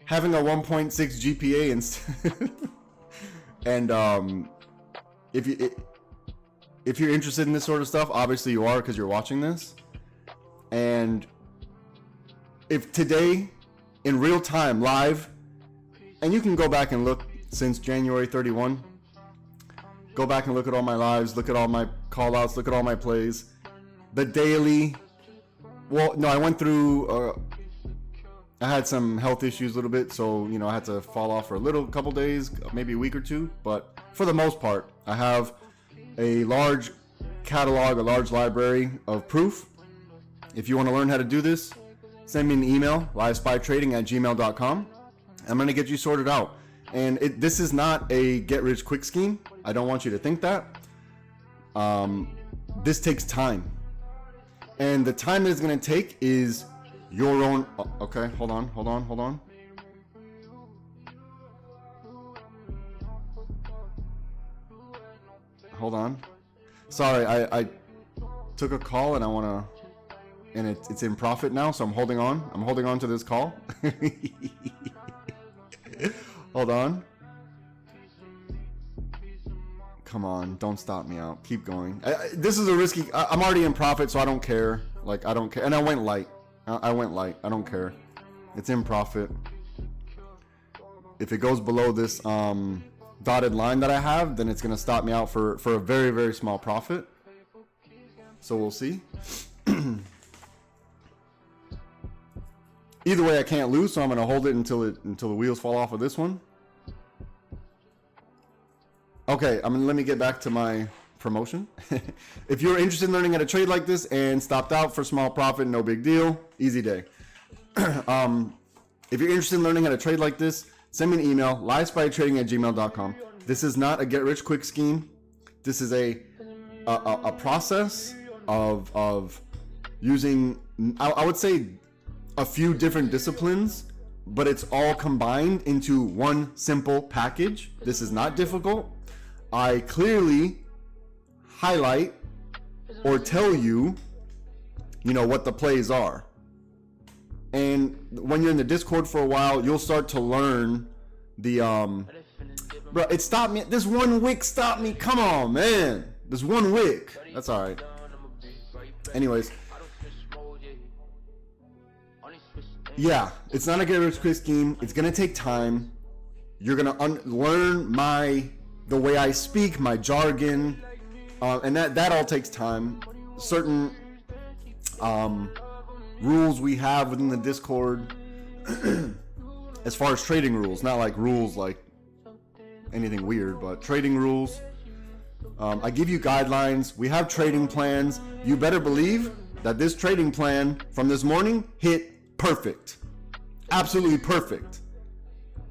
having a 1.6 GPA and if you're interested in this sort of stuff, obviously you are, because you're watching this. And if today, in real time, live, and you can go back and look since January 31. Go back and look at all my lives, look at all my call outs, look at all my plays. The daily, well, no, I went through I had some health issues a little bit, so I had to fall off for a couple days, maybe a week or two. But for the most part, I have a large catalog, a large library of proof. If you want to learn how to do this, send me an email, LiveSPYTrading@gmail.com. I'm going to get you sorted out. And this is not a get-rich-quick scheme. I don't want you to think that. This takes time. And the time that it's going to take is your own... Okay, hold on. Hold on. Sorry, I took a call and I want to... And it's in profit now, so I'm holding on. I'm holding on to this call. Hold on. Come on, don't stop me out. Keep going. This is a risky... I'm already in profit, so I don't care. Like, I don't care. And I went light. I went light. I don't care. It's in profit. If it goes below this dotted line that I have, then it's going to stop me out for a very, very small profit. So we'll see. Either way, I can't lose, so I'm going to hold it until the wheels fall off of this one. Okay, let me get back to my promotion. If you're interested in learning how to trade like this and stopped out for small profit, no big deal, easy day. If you're interested in learning how to trade like this, send me an email, LiveSPYTrading@gmail.com. This is not a get-rich-quick scheme. This is a process of using, I would say, a few different disciplines, but it's all combined into one simple package. This is not difficult. I clearly highlight or tell you, what the plays are. And when you're in the Discord for a while, you'll start to learn the bro, it stopped me. This one wick stopped me. Come on, man. This one wick. That's all right. Anyways, yeah, it's not a get-rich-quick scheme. It's gonna take time. You're gonna learn the way I speak, my jargon, and that all takes time. Certain rules we have within the Discord, as far as trading rules, not like rules like anything weird, but trading rules. I give you guidelines. We have trading plans. You better believe that this trading plan from this morning hit perfect. Absolutely perfect.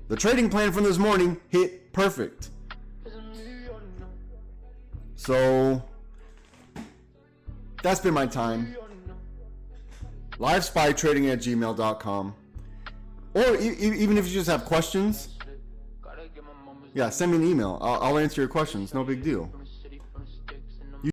The trading plan from this morning hit perfect. So that's been my time. LiveSPYTrading@gmail.com. Or even if you just have questions, yeah, send me an email. I'll answer your questions. No big deal.